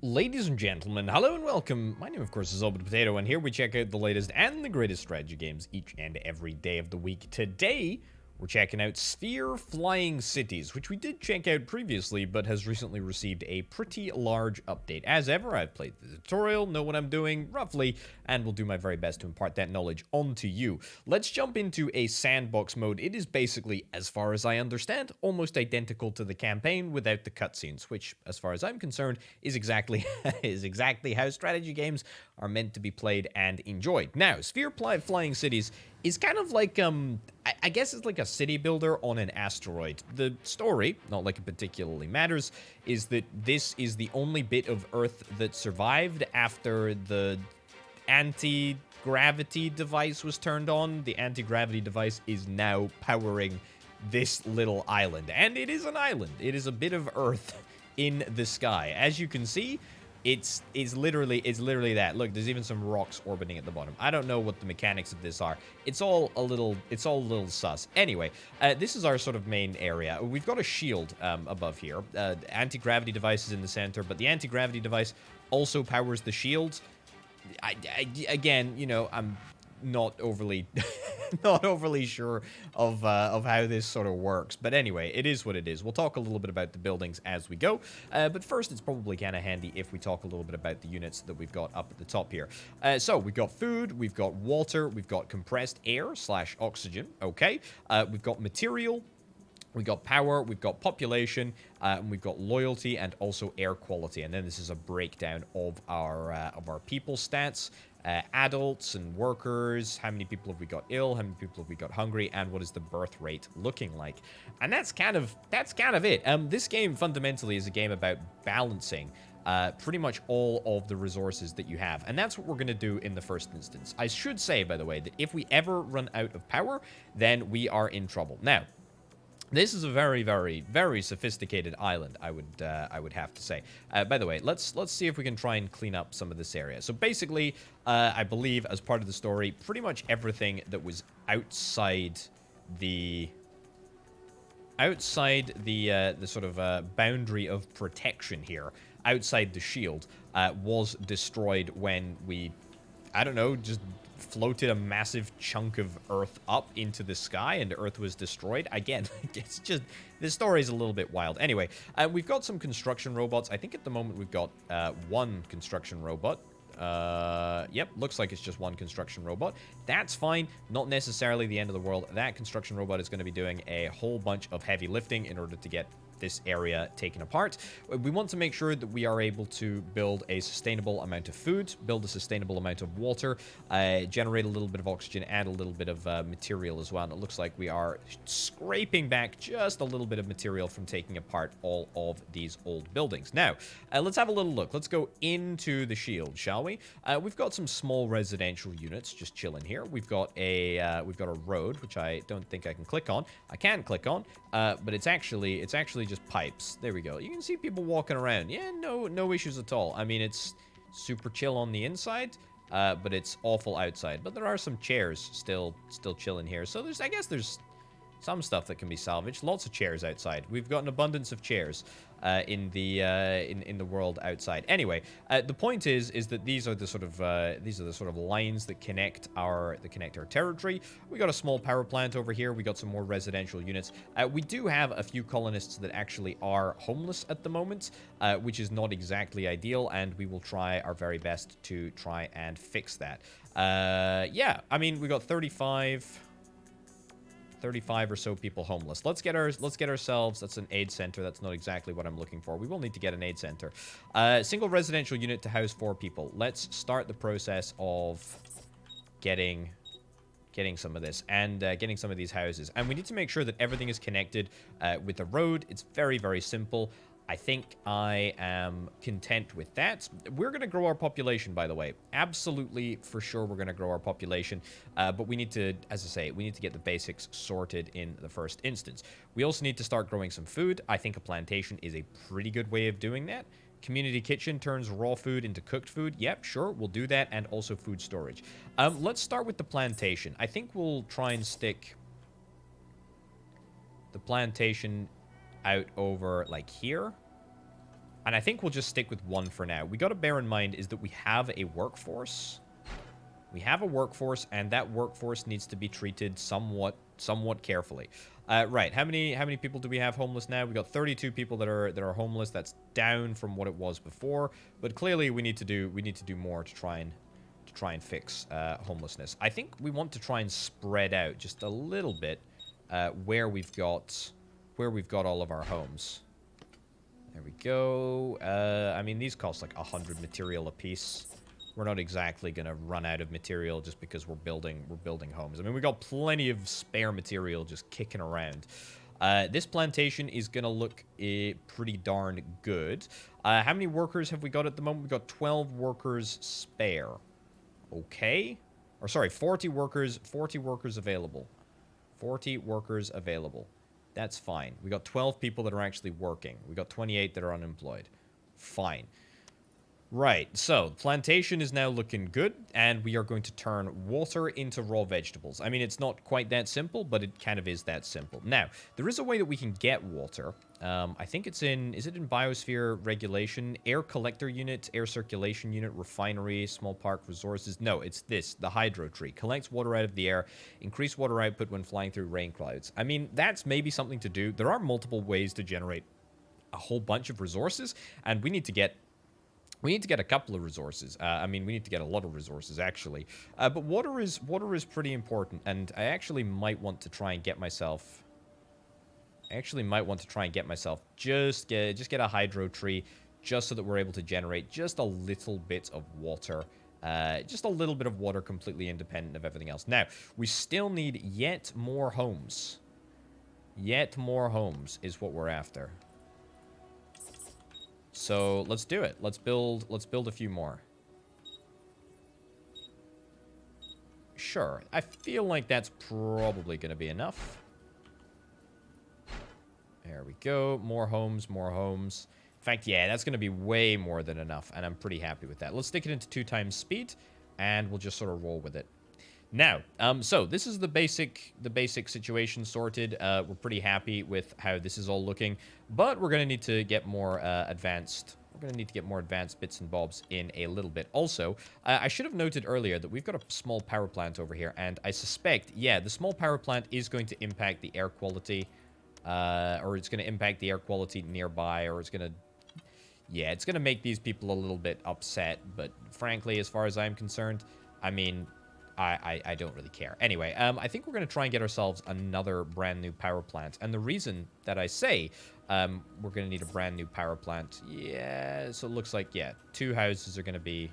Ladies and gentlemen, hello and welcome. My name, of course, is Obed Potato, and here we check out the latest and the greatest strategy games each and every day of the week. Today, we're checking out Sphere Flying Cities, which we did check out previously, but has recently received a pretty large update. As ever, I've played the tutorial, know what I'm doing, roughly, and will do my very best to impart that knowledge onto you. Let's jump into a sandbox mode. It is basically, as far as I understand, almost identical to the campaign without the cutscenes, which, as far as I'm concerned, is exactly how strategy games are meant to be played and enjoyed. Now, Sphere Flying Cities is kind of like, I guess it's like a city builder on an asteroid. The story, not like it particularly matters, is that this is the only bit of Earth that survived after the anti-gravity device was turned on. The anti-gravity device is now powering this little island. And it is an island. It is a bit of Earth in the sky. As you can see, it's literally that. Look, there's even some rocks orbiting at the bottom. I don't know what the mechanics of this are. It's all a little sus. Anyway, this is our sort of main area. We've got a shield above here. Anti-gravity device is in the center, but the anti-gravity device also powers the shield. Again, you know, I'm not overly not overly sure of how this sort of works, but anyway, it is what it is. We'll talk a little bit about the buildings as we go, but first it's probably kind of handy if we talk a little bit about the units that we've got up at the top here. So we've got food, we've got water, we've got compressed air / oxygen. Okay, we've got material, we've got power, we've got population, and we've got loyalty and also air quality. And then this is a breakdown of our people stats. Adults and workers, how many people have we got ill, how many people have we got hungry, and what is the birth rate looking like. And that's kind of it. This game fundamentally is a game about balancing pretty much all of the resources that you have. And that's what we're going to do in the first instance. I should say, by the way, that if we ever run out of power, then we are in trouble. Now, this is a very, very, very sophisticated island, I would have to say. By the way, let's see if we can try and clean up some of this area. So basically, I believe as part of the story, pretty much everything that was outside the sort of boundary of protection here, outside the shield, was destroyed when we, I don't know, just floated a massive chunk of Earth up into the sky and Earth was destroyed. Again, it's just, this story is a little bit wild. Anyway, we've got some construction robots. I think at the moment we've got one construction robot. Yep, looks like it's just one construction robot. That's fine, not necessarily the end of the world. That construction robot is going to be doing a whole bunch of heavy lifting in order to get this area taken apart. We want to make sure that we are able to build a sustainable amount of food, build a sustainable amount of water, generate a little bit of oxygen, and a little bit of material as well. And it looks like we are scraping back just a little bit of material from taking apart all of these old buildings. Now, let's have a little look. Let's go into the shield, shall we? We've got some small residential units just chilling here. We've got a road, which I don't think I can click on. I can click on, but it's actually just pipes. There we go. You can see people walking around. Yeah, no issues at all. I mean, it's super chill on the inside, but it's awful outside. But there are some chairs still chilling here. So I guess there's some stuff that can be salvaged. Lots of chairs outside. We've got an abundance of chairs in the world outside. Anyway, the point is that these are the sort of lines that connect our territory. We got a small power plant over here. We got some more residential units. We do have a few colonists that actually are homeless at the moment, which is not exactly ideal, and we will try our very best to try and fix that. Yeah, I mean, we got 35 or so people homeless. Let's get ourselves, that's an aid center. That's not exactly what I'm looking for. We will need to get an aid center. Single residential unit to house 4 people. Let's start the process of getting some of this and getting some of these houses. And we need to make sure that everything is connected with the road. It's very, very simple. I think I am content with that. We're going to grow our population, by the way. Absolutely, for sure, we're going to grow our population. But we need to, as I say, we need to get the basics sorted in the first instance. We also need to start growing some food. I think a plantation is a pretty good way of doing that. Community kitchen turns raw food into cooked food. Yep, sure, we'll do that. And also food storage. Let's start with the plantation. I think we'll try and stick the plantation out over, like, here. And I think we'll just stick with one for now. We got to bear in mind is that we have a workforce. We have a workforce, and that workforce needs to be treated somewhat carefully. Right, how many people do we have homeless now? We got 32 people that are homeless. That's down from what it was before, but clearly we need to do more to try and fix homelessness. I think we want to try and spread out just a little bit where we've got all of our homes. There we go. I mean, these cost like 100 material apiece. We're not exactly going to run out of material just because we're building homes. I mean, we got plenty of spare material just kicking around. This plantation is going to look pretty darn good. How many workers have we got at the moment? We've got 12 workers spare. Okay. Or sorry, 40 workers available. 40 workers available. That's fine. We got 12 people that are actually working. We got 28 that are unemployed. Fine. Right, so plantation is now looking good, and we are going to turn water into raw vegetables. I mean, it's not quite that simple, but it kind of is that simple. Now, there is a way that we can get water. I think is it in biosphere regulation? Air collector unit, air circulation unit, refinery, small park resources. No, it's this, the hydro tree. Collects water out of the air, increase water output when flying through rain clouds. I mean, that's maybe something to do. There are multiple ways to generate a whole bunch of resources, and we need to get a couple of resources. I mean, we need to get a lot of resources, actually. But water is pretty important, and I actually might want to try and get myself... just get a hydro tree, just so that we're able to generate just a little bit of water. Just a little bit of water completely independent of everything else. Now, we still need yet more homes. Yet more homes is what we're after. So let's do it. Let's build a few more. Sure. I feel like that's probably going to be enough. There we go. More homes, more homes. In fact, yeah, that's going to be way more than enough, and I'm pretty happy with that. Let's stick it into 2 times speed, and we'll just sort of roll with it. Now, so this is the basic situation sorted. We're pretty happy with how this is all looking, but we're going to need to get more advanced. We're going to need to get more advanced bits and bobs in a little bit. Also, I should have noted earlier that we've got a small power plant over here, and I suspect, yeah, the small power plant is going to impact the air quality, or it's going to impact the air quality nearby, or it's going to, yeah, it's going to make these people a little bit upset. But frankly, as far as I'm concerned, I mean, I don't really care. Anyway, I think we're going to try and get ourselves another brand new power plant. And the reason that I say we're going to need a brand new power plant, yeah, so it looks like, yeah, 2 houses are going to be,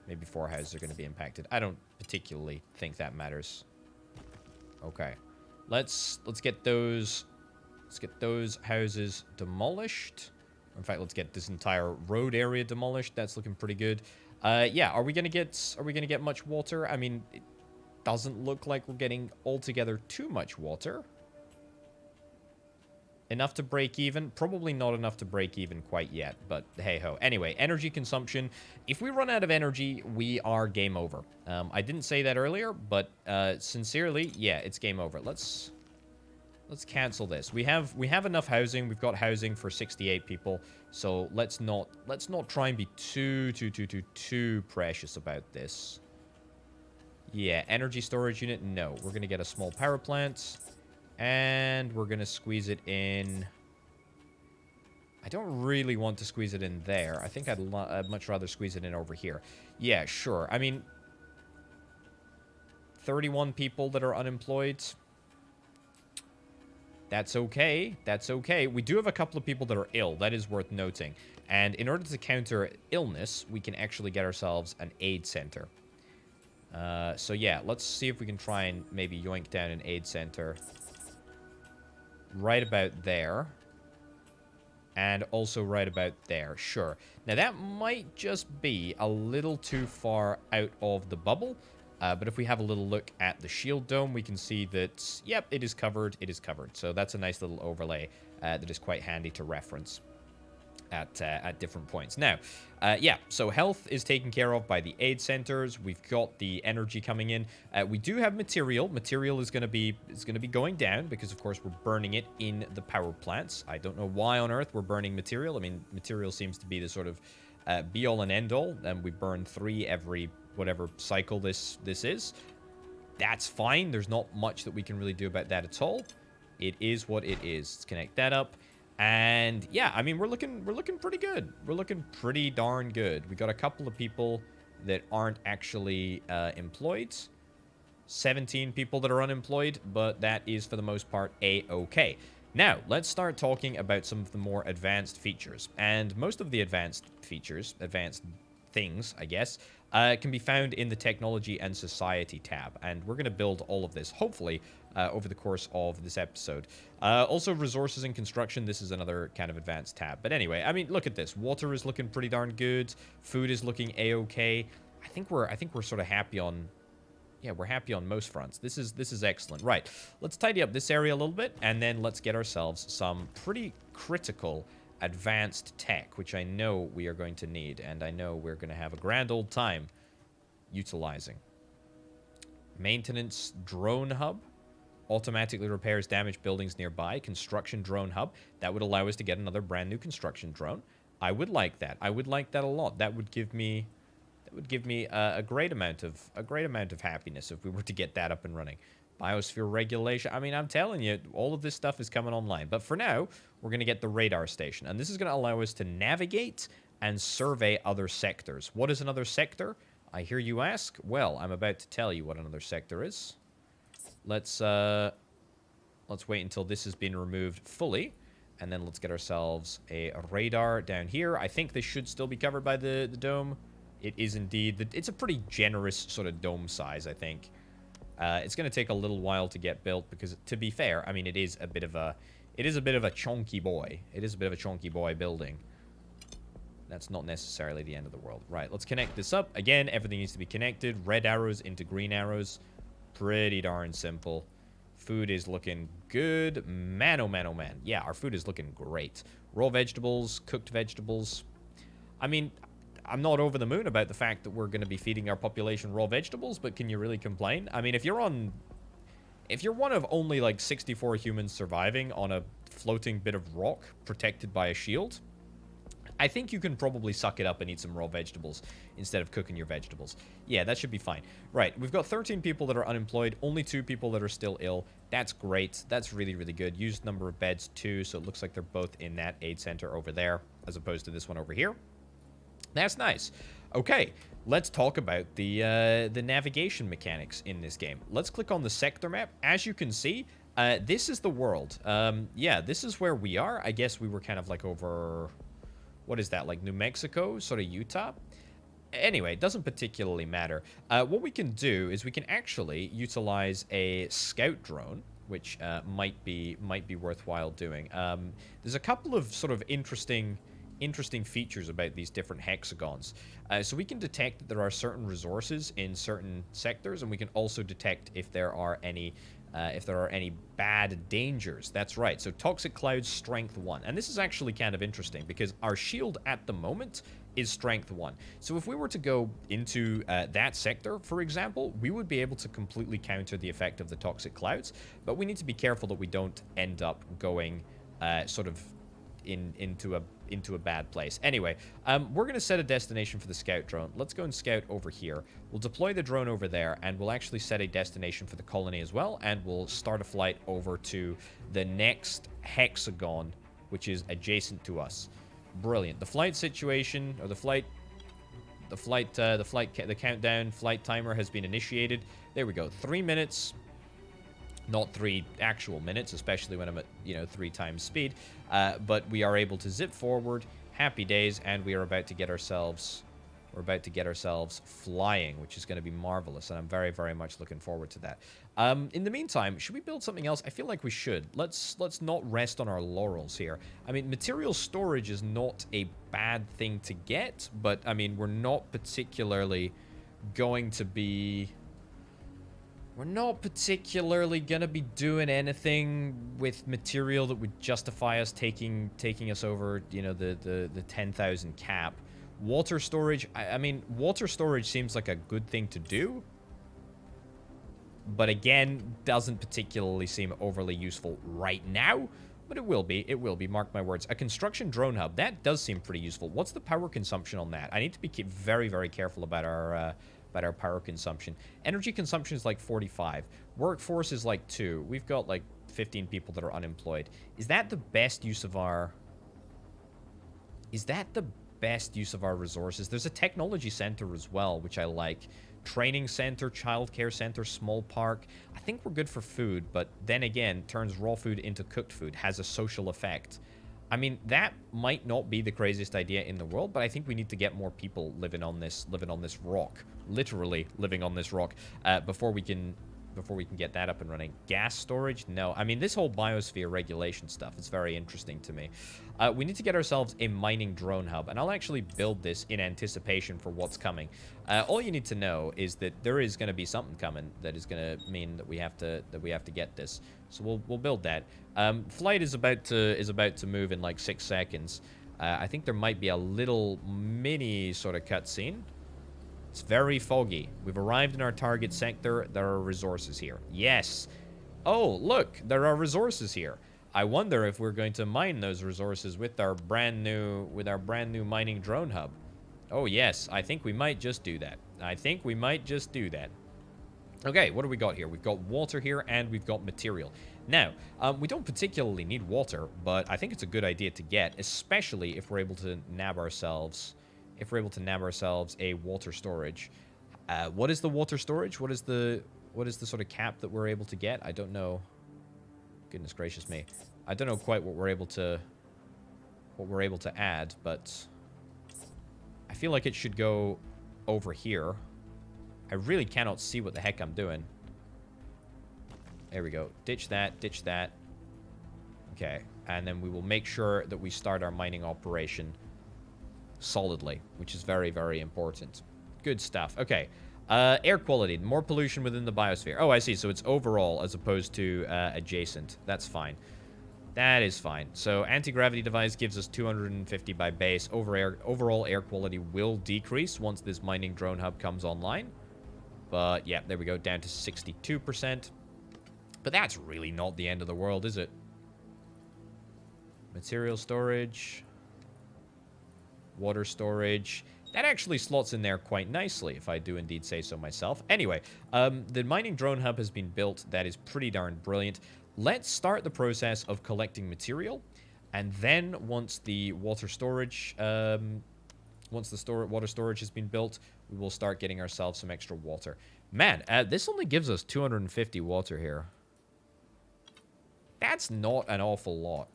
maybe 4 houses are going to be impacted. I don't particularly think that matters. Okay, let's get those houses demolished. In fact, let's get this entire road area demolished. That's looking pretty good. Yeah, are we gonna get much water? I mean, it doesn't look like we're getting altogether too much water. Enough to break even? Probably not enough to break even quite yet, but hey-ho. Anyway, energy consumption. If we run out of energy, we are game over. I didn't say that earlier, but sincerely, yeah, it's game over. Let's cancel this. We have enough housing. We've got housing for 68 people. So let's not try and be too precious about this. Yeah, energy storage unit. No, we're gonna get a small power plant, and we're gonna squeeze it in. I don't really want to squeeze it in there. I think I'd much rather squeeze it in over here. Yeah, sure. I mean, 31 people that are unemployed. That's okay. That's okay. We do have a couple of people that are ill. That is worth noting. And in order to counter illness, we can actually get ourselves an aid center. So yeah, let's see if we can try and maybe yoink down an aid center right about there. And also right about there. Sure. Now that might just be a little too far out of the bubble. But if we have a little look at the shield dome, we can see that, yep, it is covered. It is covered. So that's a nice little overlay that is quite handy to reference. at different points. Now, yeah, so health is taken care of by the aid centers. We've got the energy coming in. We do have material. Material is going to be going down because, of course, we're burning it in the power plants. I don't know why on earth we're burning material. I mean, material seems to be the sort of be-all and end-all, and we burn 3 every whatever cycle this is. That's fine. There's not much that we can really do about that at all. It is what it is. Let's connect that up. And yeah, I mean, we're looking pretty good. We're looking pretty darn good. We got a couple of people that aren't actually employed. 17 people that are unemployed, but that is for the most part a-okay. Now, let's start talking about some of the more advanced features. And most of the advanced features, advanced things, I guess, can be found in the Technology and Society tab. And we're going to build all of this, hopefully, over the course of this episode. Also, Resources and Construction, this is another kind of advanced tab. But anyway, I mean, look at this. Water is looking pretty darn good. Food is looking a-okay. I think we're sort of happy on... Yeah, we're happy on most fronts. This is excellent. Right, let's tidy up this area a little bit, and then let's get ourselves some pretty critical advanced tech, which I know we are going to need, and I know we're going to have a grand old time utilizing. Maintenance drone hub. Automatically repairs damaged buildings nearby. Construction drone hub. That would allow us to get another brand new construction drone. I would like that. I would like that a lot. That would give me a great amount of happiness if we were to get that up and running. Biosphere regulation. I mean, I'm telling you, all of this stuff is coming online. But for now, we're going to get the radar station. And this is going to allow us to navigate and survey other sectors. What is another sector? I hear you ask. Well, I'm about to tell you what another sector is. Let's wait until this has been removed fully. And then let's get ourselves a radar down here. I think this should still be covered by the dome. It is indeed. It's a pretty generous sort of dome size, I think. It's going to take a little while to get built because, to be fair, I mean, it is a bit of a chunky boy. It is a bit of a chunky boy building. That's not necessarily the end of the world. Right, let's connect this up. Again, everything needs to be connected. Red arrows into green arrows. Pretty darn simple. Food is looking good. Man, oh man, oh man. Yeah, our food is looking great. Raw vegetables, cooked vegetables. I mean... I'm not over the moon about the fact that we're going to be feeding our population raw vegetables, but can you really complain? I mean, if you're one of only like 64 humans surviving on a floating bit of rock protected by a shield, I think you can probably suck it up and eat some raw vegetables instead of cooking your vegetables. Yeah, that should be fine. Right, we've got 13 people that are unemployed, only 2 people that are still ill. That's great. That's really, really good. Used number of beds 2, so it looks like they're both in that aid center over there as opposed to this one over here. That's nice. Okay, let's talk about the navigation mechanics in this game. Let's click on the sector map. As you can see, this is the world. Yeah, this is where we are. I guess we were kind of like over... What is that, like New Mexico? Sort of Utah? Anyway, it doesn't particularly matter. What we can do is we can actually utilize a scout drone, which might be worthwhile doing. There's a couple of sort of interesting features about these different hexagons. So we can detect that there are certain resources in certain sectors, and we can also detect if there are any bad dangers. That's right. So toxic clouds, strength 1. And this is actually kind of interesting because our shield at the moment is strength 1. So if we were to go into that sector, for example, we would be able to completely counter the effect of the toxic clouds, but we need to be careful that we don't end up going sort of into a bad place. Anyway, we're going to set a destination for the scout drone. Let's go and scout over here. We'll deploy the drone over there, and we'll actually set a destination for the colony as well, and we'll start a flight over to the next hexagon, which is adjacent to us. Brilliant. The flight situation, or the countdown flight timer has been initiated. There we go. 3 minutes. Not 3 actual minutes, especially when I'm at, 3 times speed. But we are able to zip forward. Happy days, and we are about to get ourselves... We're about to get ourselves flying, which is going to be marvelous, and I'm very, very much looking forward to that. In the meantime, should we build something else? I feel like we should. Let's not rest on our laurels here. I mean, material storage is not a bad thing to get, but, I mean, we're not particularly going to be... We're not particularly gonna be doing anything with material that would justify us taking us over, you know, the 10,000 cap. Water storage, I mean, water storage seems like a good thing to do, but again, doesn't particularly seem overly useful right now. But it will be. It will be. Mark my words. A construction drone hub. That does seem pretty useful. What's the power consumption on that? I need to be very, very careful about our power consumption. Energy consumption is like 45. Workforce is like 2. We've got like 15 people that are unemployed. Is that the best use of our... Is that the best use of our resources? There's a technology center as well, which I like. Training center, childcare center, small park. I think we're good for food, but then again, turns raw food into cooked food, has a social effect. I mean, that might not be the craziest idea in the world, but I think we need to get more people living on this rock, literally living on this rock, before we can get that up and running. Gas storage? No. I mean, this whole biosphere regulation stuff is very interesting to me. We need to get ourselves a mining drone hub, and I'll actually build this in anticipation for what's coming. All you need to know is that there is going to be something coming that is going to mean that we have to get this. So we'll build that. Flight is about to move in like 6 seconds. I think there might be a little mini sort of cutscene. It's very foggy. We've arrived in our target sector. There are resources here. Yes. Oh, look, there are resources here. I wonder if we're going to mine those resources with our brand new mining drone hub. Oh, yes. I think we might just do that. Okay, what do we got here? We've got water here, and we've got material. Now, we don't particularly need water, but I think it's a good idea to get, especially if we're able to nab ourselves... a water storage. What is the water storage? What is the sort of cap that we're able to get? I don't know. Goodness gracious me. I don't know quite what we're able to add, but I feel like it should go over here. I really cannot see what the heck I'm doing. There we go. Ditch that, ditch that. Okay, and then we will make sure that we start our mining operation solidly, which is very, very important. Good stuff. Okay. Air quality. More pollution within the biosphere. Oh, I see. So it's overall as opposed to adjacent. That's fine. That is fine. So anti-gravity device gives us 250 by base. Overall air quality will decrease once this mining drone hub comes online. But yeah, there we go. Down to 62%. But that's really not the end of the world, is it? Material storage... water storage. That actually slots in there quite nicely, if I do indeed say so myself. Anyway, the mining drone hub has been built. That is pretty darn brilliant. Let's start the process of collecting material, and then once the water storage, water storage has been built, we will start getting ourselves some extra water. Man, this only gives us 250 water here. That's not an awful lot.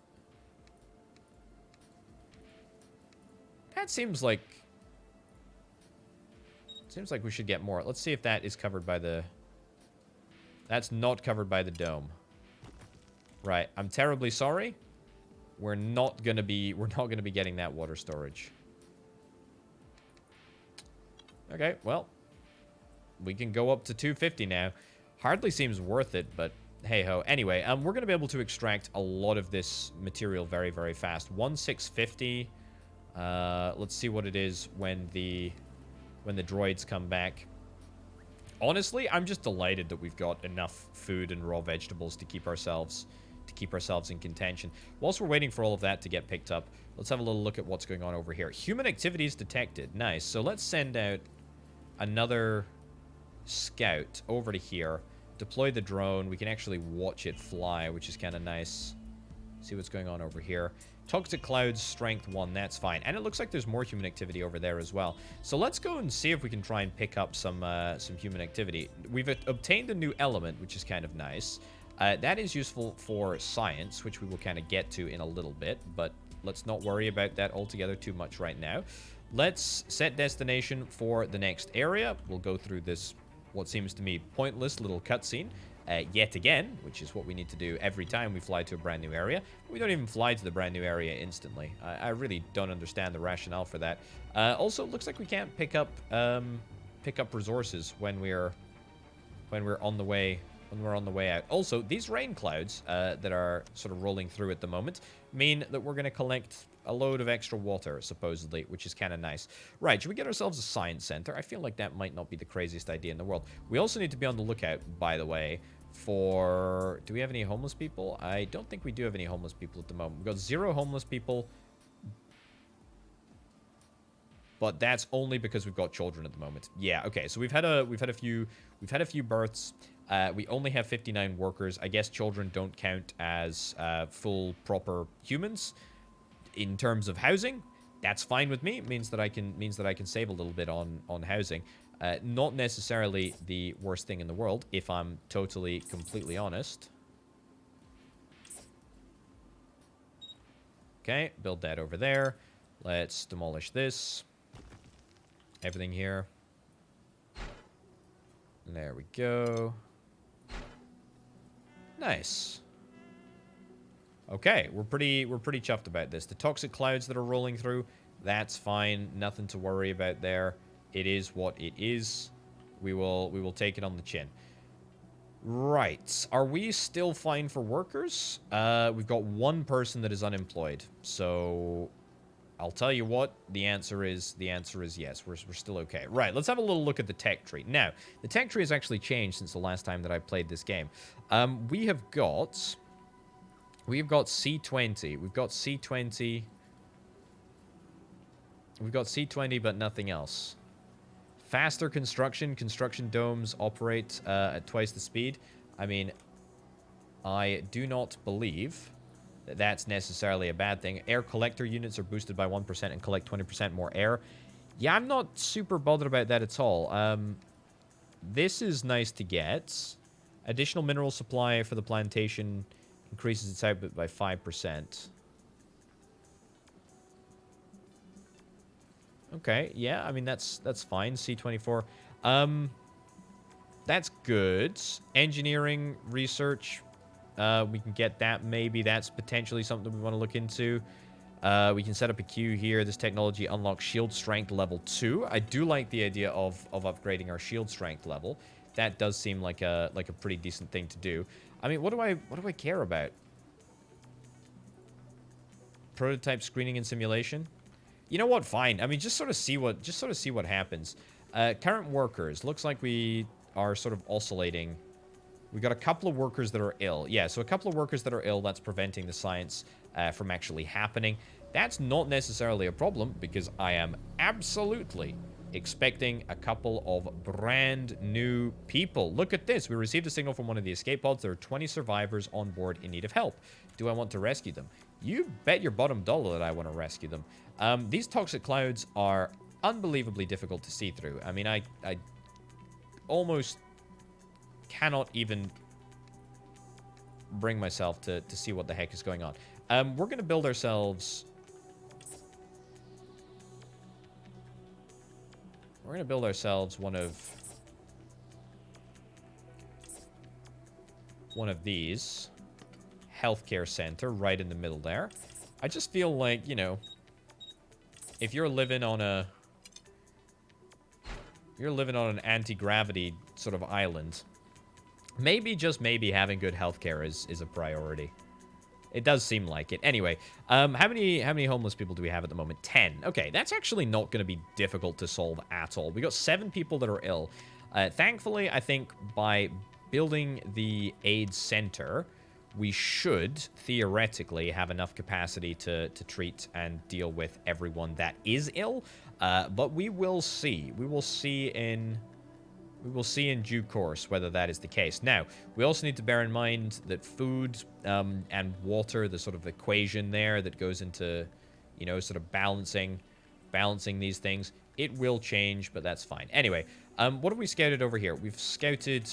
That seems like we should get more. Let's see if that is covered by the... That's not covered by the dome. Right. I'm terribly sorry. We're not gonna be getting that water storage. Okay, well, we can go up to 250 now. Hardly seems worth it, but hey ho. Anyway, we're gonna be able to extract a lot of this material very, very fast. 1650. Let's see what it is when the droids come back. Honestly, I'm just delighted that we've got enough food and raw vegetables to keep ourselves in contention. Whilst we're waiting for all of that to get picked up, let's have a little look at what's going on over here. Human activities detected. Nice. So let's send out another scout over to here. Deploy the drone. We can actually watch it fly, which is kind of nice. See what's going on over here. Toxic clouds, strength 1, that's fine. And it looks like there's more human activity over there as well. So let's go and see if we can try and pick up some human activity. We've obtained a new element, which is kind of nice. That is useful for science, which we will kind of get to in a little bit, but let's not worry about that altogether too much right now. Let's set destination for the next area. We'll go through this, what seems to me, pointless little cutscene. Yet again, which is what we need to do every time we fly to a brand new area. We don't even fly to the brand new area instantly. I really don't understand the rationale for that. Also, it looks like we can't pick up resources when we're when we're on the way out. Also, these rain clouds that are sort of rolling through at the moment mean that we're going to collect a load of extra water, supposedly, which is kind of nice. Right, should we get ourselves a science center? I feel like that might not be the craziest idea in the world. We also need to be on the lookout, by the way, for... Do we have any homeless people? I don't think we do have any homeless people at the moment. We've got 0 homeless people, but that's only because we've got children at the moment. Yeah, okay, so we've had a few births. We only have 59 workers. I guess children don't count as full proper humans in terms of housing. That's fine with me. It means that I can save a little bit on housing. Not necessarily the worst thing in the world, if I'm totally completely honest. Okay, build that over there. Let's demolish this. Everything here. There we go. Nice. Okay, we're pretty chuffed about this. The toxic clouds that are rolling through, that's fine. Nothing to worry about there. It is what it is. We will take it on the chin. Right. Are we still fine for workers? We've got 1 person that is unemployed. So I'll tell you what, the answer is yes. We're still okay. Right, let's have a little look at the tech tree. Now, the tech tree has actually changed since the last time that I played this game. We've got C20. We've got C20. We've got C20, but nothing else. Faster construction. Construction domes operate at twice the speed. I mean, I do not believe that that's necessarily a bad thing. Air collector units are boosted by 1% and collect 20% more air. Yeah, I'm not super bothered about that at all. This is nice to get. Additional mineral supply for the plantation increases its output by 5%. Okay, yeah, I mean, that's fine. C24. That's good. Engineering, research, we can get that maybe. That's potentially something we want to look into. We can set up a queue here. This technology unlocks shield strength level 2. I do like the idea of upgrading our shield strength level. That does seem like a pretty decent thing to do. I mean, what do I care about? Prototype screening and simulation. You know what? Fine. I mean, just sort of see what happens. Current workers. Looks like we are sort of oscillating. We got a couple of workers that are ill. Yeah, so a couple of workers that are ill. That's preventing the science from actually happening. That's not necessarily a problem because I am absolutely expecting a couple of brand new people. Look at this. We received a signal from one of the escape pods. There are 20 survivors on board in need of help. Do I want to rescue them? You bet your bottom dollar that I want to rescue them. These toxic clouds are unbelievably difficult to see through. I mean, I almost cannot even bring myself to see what the heck is going on. We're going to build ourselves... We're going to build ourselves one of these. Healthcare center right in the middle there. I just feel like, you know, if you're living on an anti-gravity sort of island, maybe, just maybe, having good healthcare is a priority. It does seem like it. Anyway, how many homeless people do we have at the moment? 10. Okay, that's actually not going to be difficult to solve at all. We got 7 people that are ill. Thankfully, I think by building the AIDS center, we should theoretically have enough capacity to treat and deal with everyone that is ill. But we will see. We will see in due course whether that is the case. Now, we also need to bear in mind that food and water, the sort of equation there that goes into, you know, sort of balancing these things, it will change, but that's fine. Anyway, what have we scouted over here? We've scouted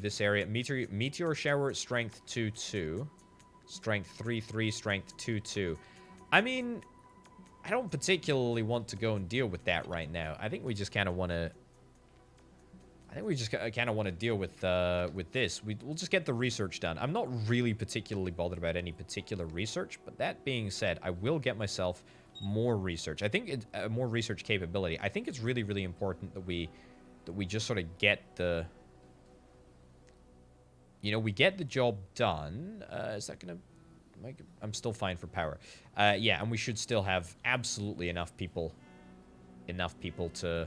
this area. Meteor shower, strength 2-2. Strength 3-3, strength 2-2. I mean, I don't particularly want to go and deal with that right now. I think we just kind of want to... deal with this. We'll just get the research done. I'm not really particularly bothered about any particular research, but that being said, I will get myself more research. I think more research capability. I think it's really, really important that we just sort of get the you know, we get the job done. Is that going to... I'm still fine for power. Yeah, and we should still have absolutely enough people to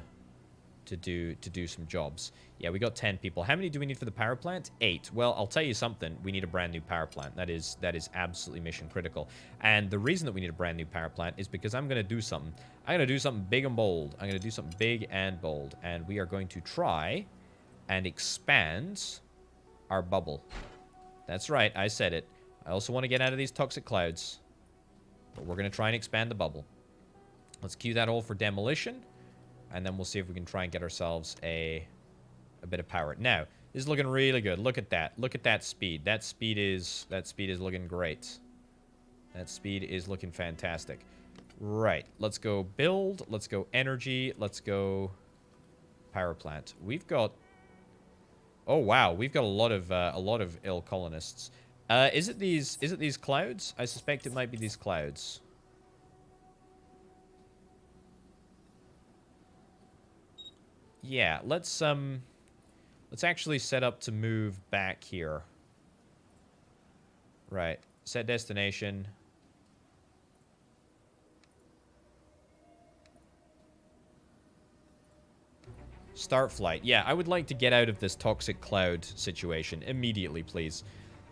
do some jobs. Yeah, we got 10 people. How many do we need for the power plant? 8. Well, I'll tell you something. We need a brand new power plant. That is absolutely mission critical. And the reason that we need a brand new power plant is because I'm going to do something. I'm going to do something big and bold. I'm going to do something big and bold. And we are going to try and expand our bubble. That's right. I said it. I also want to get out of these toxic clouds. But we're going to try and expand the bubble. Let's cue that all for demolition. And then we'll see if we can try and get ourselves a bit of power. Now, this is looking really good. Look at that. Look at that speed. That speed is looking great. That speed is looking fantastic. Right. Let's go build. Let's go energy. Let's go power plant. We've got... Oh wow, we've got a lot of ill colonists. Is it these clouds? I suspect it might be these clouds. Yeah, let's actually set up to move back here. Right. Set destination. Start flight. Yeah, I would like to get out of this toxic cloud situation immediately, please.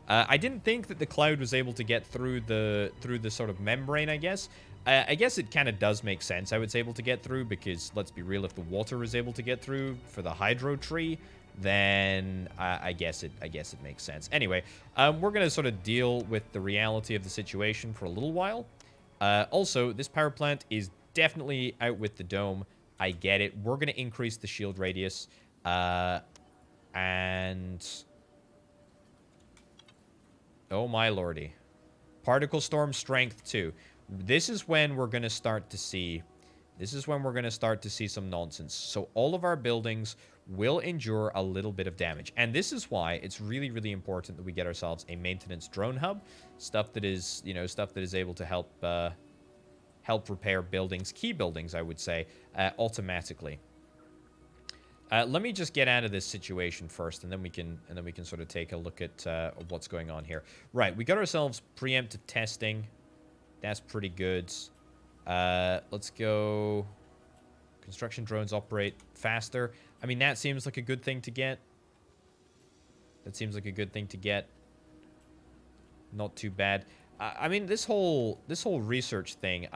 I didn't think that the cloud was able to get through the sort of membrane, I guess. I guess it kind of does make sense how it's able to get through, because, let's be real, if the water is able to get through for the hydro tree, then I guess it makes sense. Anyway, we're going to sort of deal with the reality of the situation for a little while. Also, this power plant is definitely out with the dome. I get it. We're going to increase the shield radius. And... Oh my lordy. Particle storm strength 2. This is when we're going to start to see... This is when we're going to start to see some nonsense. So all of our buildings will endure a little bit of damage. And this is why it's really, really important that we get ourselves a maintenance drone hub. Stuff that is, you know, stuff that is able to help repair buildings, key buildings, I would say, automatically. Let me just get out of this situation first, and then we can sort of take a look at what's going on here. Right, we got ourselves preemptive testing. That's pretty good. Let's go. Construction drones operate faster. I mean, that seems like a good thing to get. That seems like a good thing to get. Not too bad. I mean, this whole research thing,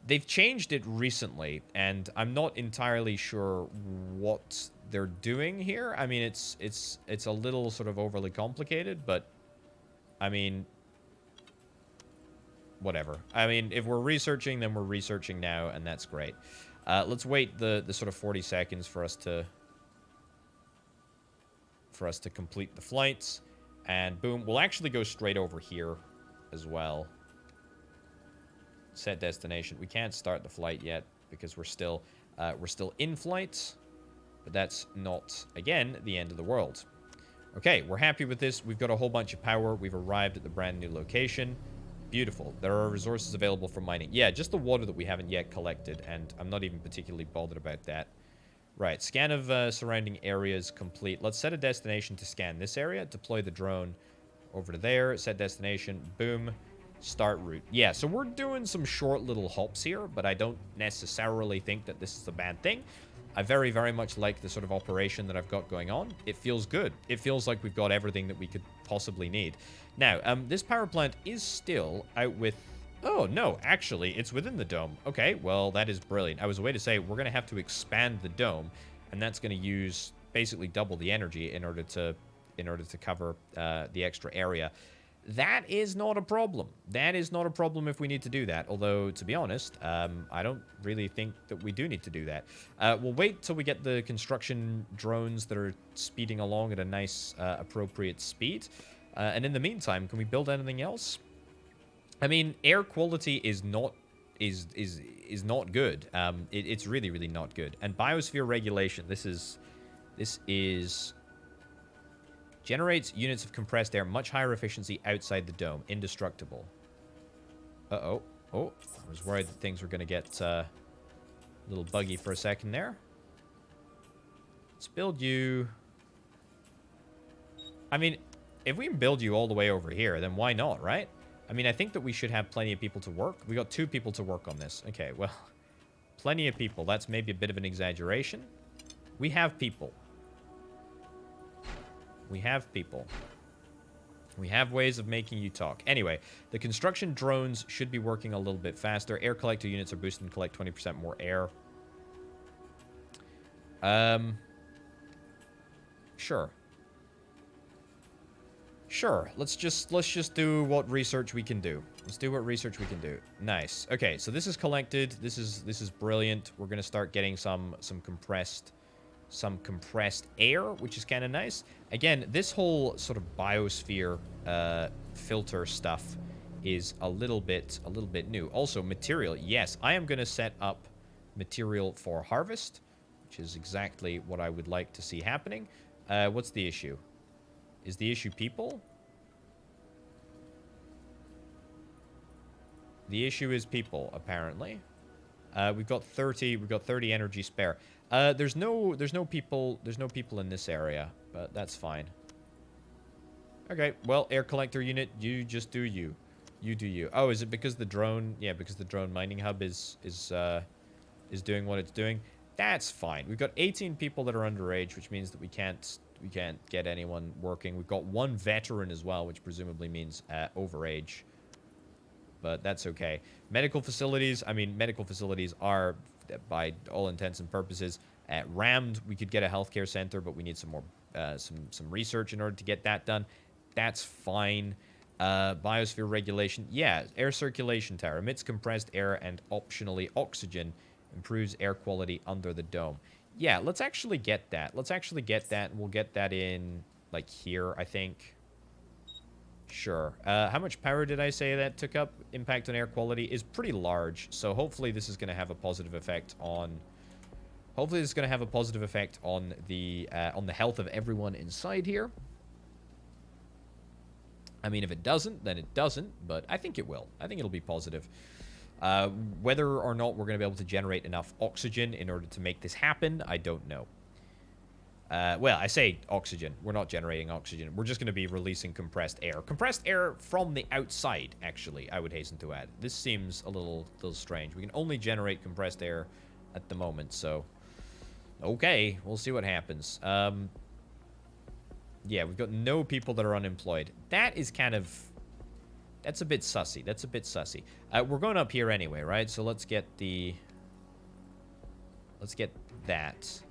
they've changed it recently, and I'm not entirely sure what they're doing here. I mean, it's a little sort of overly complicated, but I mean, whatever. I mean, if we're researching, then we're researching now, and that's great. Let's wait the sort of 40 seconds for us to complete the flights. And boom, we'll actually go straight over here as well. Set destination. We can't start the flight yet because we're still in flight, but that's not, again, the end of the world. Okay, we're happy with this. We've got a whole bunch of power. We've arrived at the brand new location. Beautiful. There are resources available for mining. Yeah, just the water that we haven't yet collected, and I'm not even particularly bothered about that. Right, scan of surrounding areas complete. Let's set a destination to scan this area. Deploy the drone over to there. Set destination. Boom. Start route. Yeah, so we're doing some short little hops here, but I don't necessarily think that this is a bad thing. I very, very much like the sort of operation that I've got going on. It feels good. It feels like we've got everything that we could possibly need. Now, this power plant is still out with... Oh, no, actually, it's within the dome. Okay, well, that is brilliant. I was a way to say we're going to have to expand the dome, and that's going to use basically double the energy in order to cover the extra area. That is not a problem. That is not a problem if we need to do that. Although, to be honest, I don't really think that we do need to do that. We'll wait till we get the construction drones that are speeding along at a nice, appropriate speed. And in the meantime, can we build anything else? I mean, air quality is not good. It's really, really not good. And biosphere regulation. This is generates units of compressed air, much higher efficiency outside the dome, indestructible. Uh-oh. Oh, I was worried that things were going to get a little buggy for a second there. Let's build you I mean, if we can build you all the way over here, then why not, right? I mean, I think that we should have plenty of people to work. We got 2 people to work on this. Okay, well, plenty of people. That's maybe a bit of an exaggeration. We have people. We have people. We have ways of making you talk. Anyway, the construction drones should be working a little bit faster. Air collector units are boosted and collect 20% more air. Sure. Sure. Let's just do what research we can do. Let's do what research we can do. Nice. Okay, so this is collected. This is brilliant. We're gonna start getting some compressed air, which is kind of nice. Again, this whole sort of biosphere filter stuff is a little bit new. Also, material. Yes, I am going to set up material for harvest, which is exactly what I would like to see happening. What's the issue? Is the issue people? The issue is people, apparently. We've got 30 energy spare. There's no people in this area, but that's fine. Okay, well, air collector unit, you just do you. You do you. Oh, is it because the drone? Yeah, because the drone mining hub is doing what it's doing. That's fine. We've got 18 people that are underage, which means that we can't get anyone working. We've got 1 veteran as well, which presumably means overage. But that's okay. Medical facilities, I mean, medical facilities are, by all intents and purposes, rammed. We could get a healthcare center, but we need some more, some research in order to get that done. That's fine. Biosphere regulation, yeah, air circulation tower emits compressed air and optionally oxygen, improves air quality under the dome. Yeah, let's actually get that. Let's actually get that, and we'll get that in, like, here, I think. Sure. How much power did I say that took up? Impact on air quality is pretty large, so hopefully this is going to have a positive effect on... Hopefully this is going to have a positive effect on the health of everyone inside here. I mean, if it doesn't, then it doesn't, but I think it will. I think it'll be positive. Whether or not we're going to be able to generate enough oxygen in order to make this happen, I don't know. Well, I say oxygen. We're not generating oxygen. We're just going to be releasing compressed air. Compressed air from the outside, actually, I would hasten to add. This seems a little strange. We can only generate compressed air at the moment, so... Okay, we'll see what happens. Yeah, we've got no people that are unemployed. That is kind of... That's a bit sussy. That's a bit sussy. We're going up here anyway, right? So let's get the... Let's get that.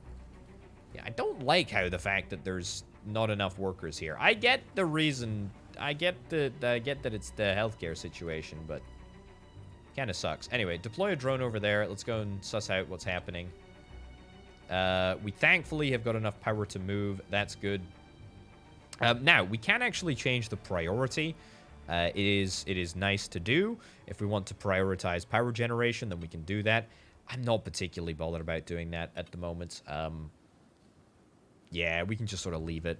Yeah, I don't like how the fact that there's not enough workers here. I get the reason. I get that it's the healthcare situation, but kind of sucks. Anyway, deploy a drone over there. Let's go and suss out what's happening. We thankfully have got enough power to move. That's good. Now, we can actually change the priority. It is nice to do. If we want to prioritize power generation, then we can do that. I'm not particularly bothered about doing that at the moment. Yeah, we can just sort of leave it.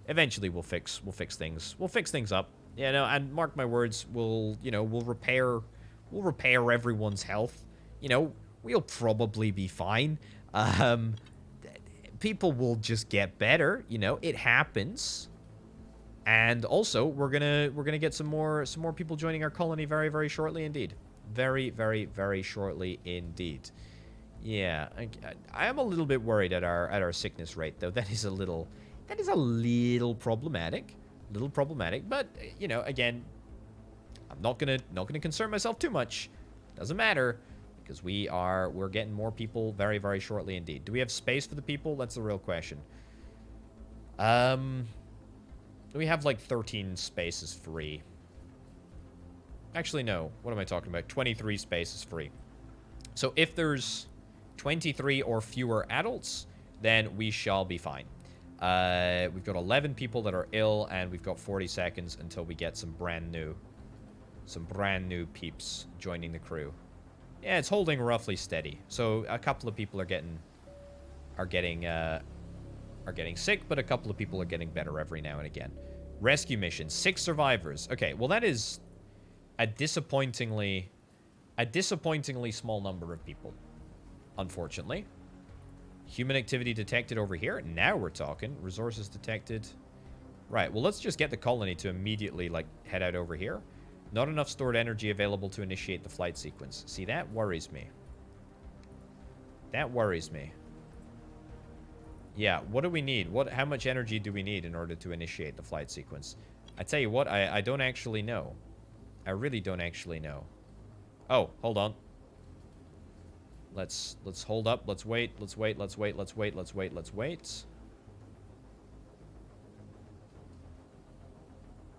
Eventually, we'll fix things. We'll fix things up. Yeah, no, and mark my words, we'll repair everyone's health. You know, we'll probably be fine. People will just get better. You know, it happens. And also, we're gonna get some more people joining our colony very, very shortly indeed. Very, very, very shortly indeed. Yeah, I am a little bit worried at our sickness rate, though. That is a little problematic. But you know, again, I'm not gonna concern myself too much. Doesn't matter, because we're getting more people very, very shortly indeed. Do we have space for the people? That's the real question. We have like 13 spaces free. Actually, no. What am I talking about? 23 spaces free. So if there's 23 or fewer adults, then we shall be fine. We've got 11 people that are ill, and we've got 40 seconds until we get some brand new peeps joining the crew. Yeah, it's holding roughly steady. So a couple of people are getting sick, but a couple of people are getting better every now and again. Rescue mission, 6 survivors. Okay, well that is a disappointingly small number of people, unfortunately. Human activity detected over here. Now we're talking. Resources detected. Right, well, let's just get the colony to immediately, like, head out over here. Not enough stored energy available to initiate the flight sequence. See, that worries me. That worries me. Yeah, what do we need? How much energy do we need in order to initiate the flight sequence? I tell you what, I don't actually know. I really don't actually know. Oh, hold on. Let's hold up. Let's wait. Let's wait. Let's wait. Let's wait. Let's wait. Let's wait.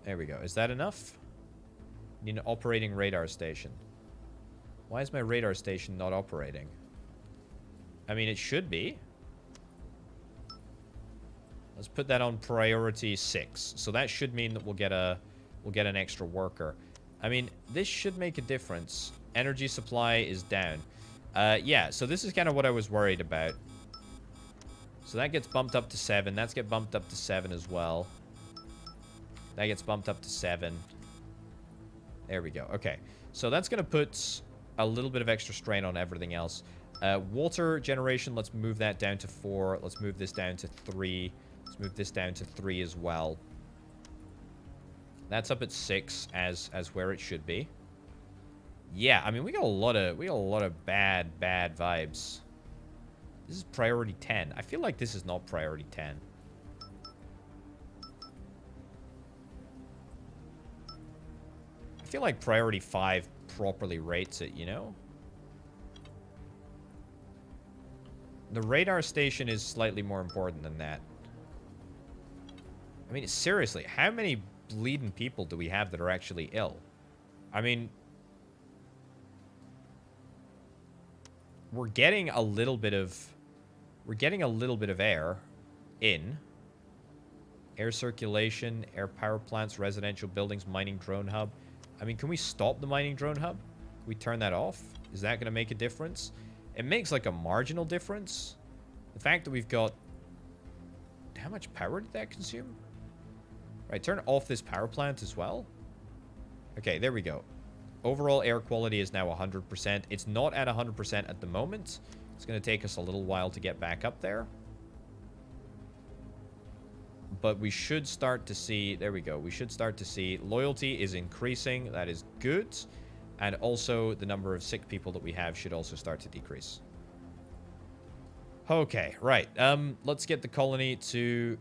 There we go. Is that enough? Need an operating radar station. Why is my radar station not operating? I mean, it should be. Let's put that on priority 6. So that should mean that we'll get an extra worker. I mean, this should make a difference. Energy supply is down. Yeah, so this is kind of what I was worried about. So that gets bumped up to 7. That's get bumped up to 7 as well. That gets bumped up to 7. There we go. Okay. So that's going to put a little bit of extra strain on everything else. Water generation, let's move that down to 4. Let's move this down to 3. Let's move this down to 3 as well. That's up at 6 as where it should be. Yeah, I mean, we got a lot of bad vibes. This is priority 10. I feel like this is not priority 10. I feel like priority 5 properly rates it, you know? The radar station is slightly more important than that. I mean, seriously, how many bleeding people do we have that are actually ill? I mean, we're getting a little bit of air in. Air circulation, air power plants, residential buildings, mining drone hub. I mean, can we stop the mining drone hub? Can we turn that off? Is that going to make a difference? It makes like a marginal difference. The fact that we've got... How much power did that consume? Right, turn off this power plant as well. Okay, there we go. Overall air quality is now 100%. It's not at 100% at the moment. It's going to take us a little while to get back up there. But we should start to see... There we go. We should start to see loyalty is increasing. That is good. And also the number of sick people that we have should also start to decrease. Okay, right. Let's get the colony to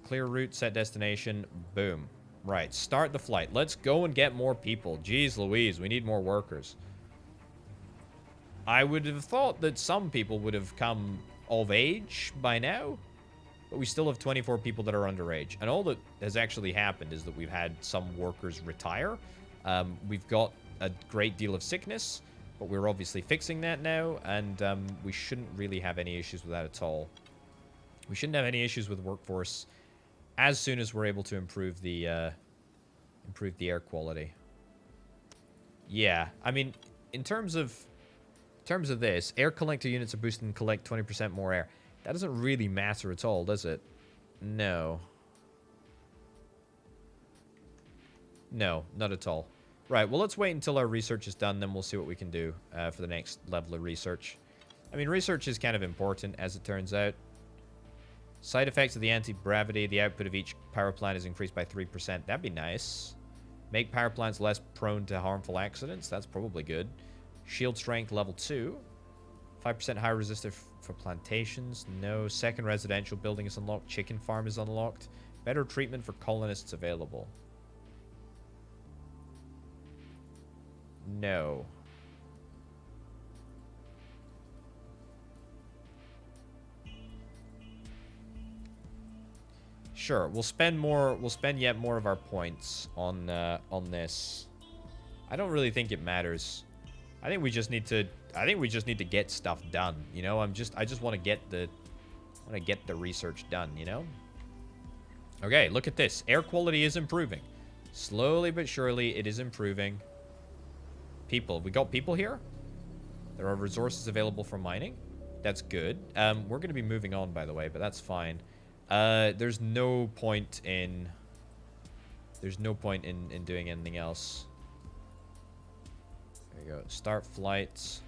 clear route, set destination. Boom. Right, start the flight. Let's go and get more people. Jeez Louise, we need more workers. I would have thought that some people would have come of age by now. But we still have 24 people that are underage. And all that has actually happened is that we've had some workers retire. We've got a great deal of sickness, but we're obviously fixing that now, and we shouldn't really have any issues with that at all. We shouldn't have any issues with workforce as soon as we're able to improve the air quality. Yeah, I mean, in terms of this, air collector units are boosted and collect 20% more air. That doesn't really matter at all, does it? No. No, not at all. Right, well, let's wait until our research is done, then we'll see what we can do for the next level of research. I mean, research is kind of important, as it turns out. Side effects of the anti-gravity. The output of each power plant is increased by 3%. That'd be nice. Make power plants less prone to harmful accidents. That's probably good. Shield strength level 2. 5% higher resistor for plantations. No. Second residential building is unlocked. Chicken farm is unlocked. Better treatment for colonists available. No. Sure, we'll spend yet more of our points on this. I don't really think it matters. I think we just need to get stuff done, you know? I just want to get the research done, you know? Okay, look at this. Air quality is improving. Slowly but surely it is improving. People. We got people here? There are resources available for mining. That's good. We're going to be moving on, by the way, but that's fine. There's no point in doing anything else. There you go. Start flights.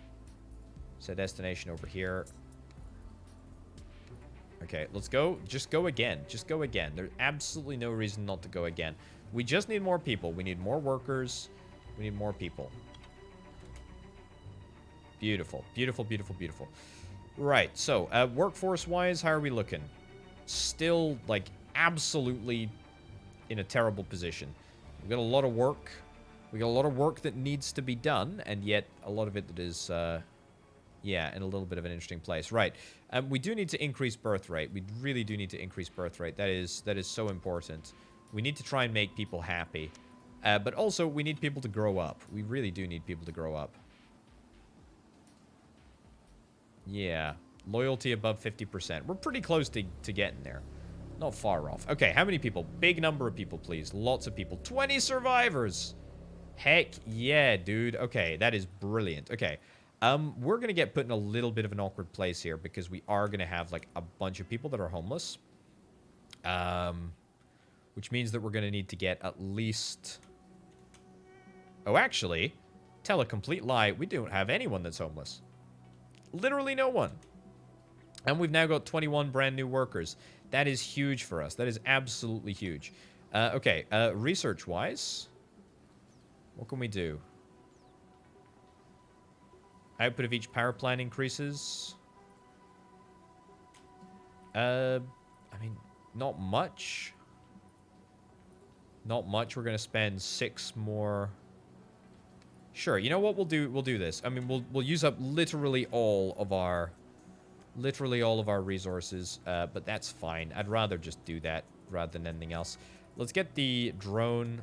Set destination over here. Okay, let's go. Just go again. Just go again. There's absolutely no reason not to go again. We just need more people. We need more workers. We need more people. Beautiful. Beautiful, beautiful, beautiful. Right, so, workforce-wise, how are we looking? Still, like, absolutely in a terrible position. We've got a lot of work. We got a lot of work that needs to be done, and yet a lot of it that is, yeah, in a little bit of an interesting place. Right, we do need to increase birth rate. We really do need to increase birth rate. That is so important. We need to try and make people happy. But also, we need people to grow up. We really do need people to grow up. Yeah, loyalty above 50%. We're pretty close to getting there. Not far off. Okay, how many people? Big number of people, please. Lots of people. 20 survivors! Heck yeah, dude. Okay, that is brilliant. Okay, we're going to get put in a little bit of an awkward place here because we are going to have, like, a bunch of people that are homeless. Which means that we're going to need to get at least... Oh, actually, tell a complete lie. We don't have anyone that's homeless. Literally no one. And we've now got 21 brand new workers. That is huge for us. That is absolutely huge. Okay, research-wise, what can we do? Output of each power plant increases. I mean, not much. Not much. We're going to spend 6 more... Sure, you know what we'll do? We'll do this. I mean, we'll use up literally all of our resources, but that's fine. I'd rather just do that rather than anything else. Let's get the drone.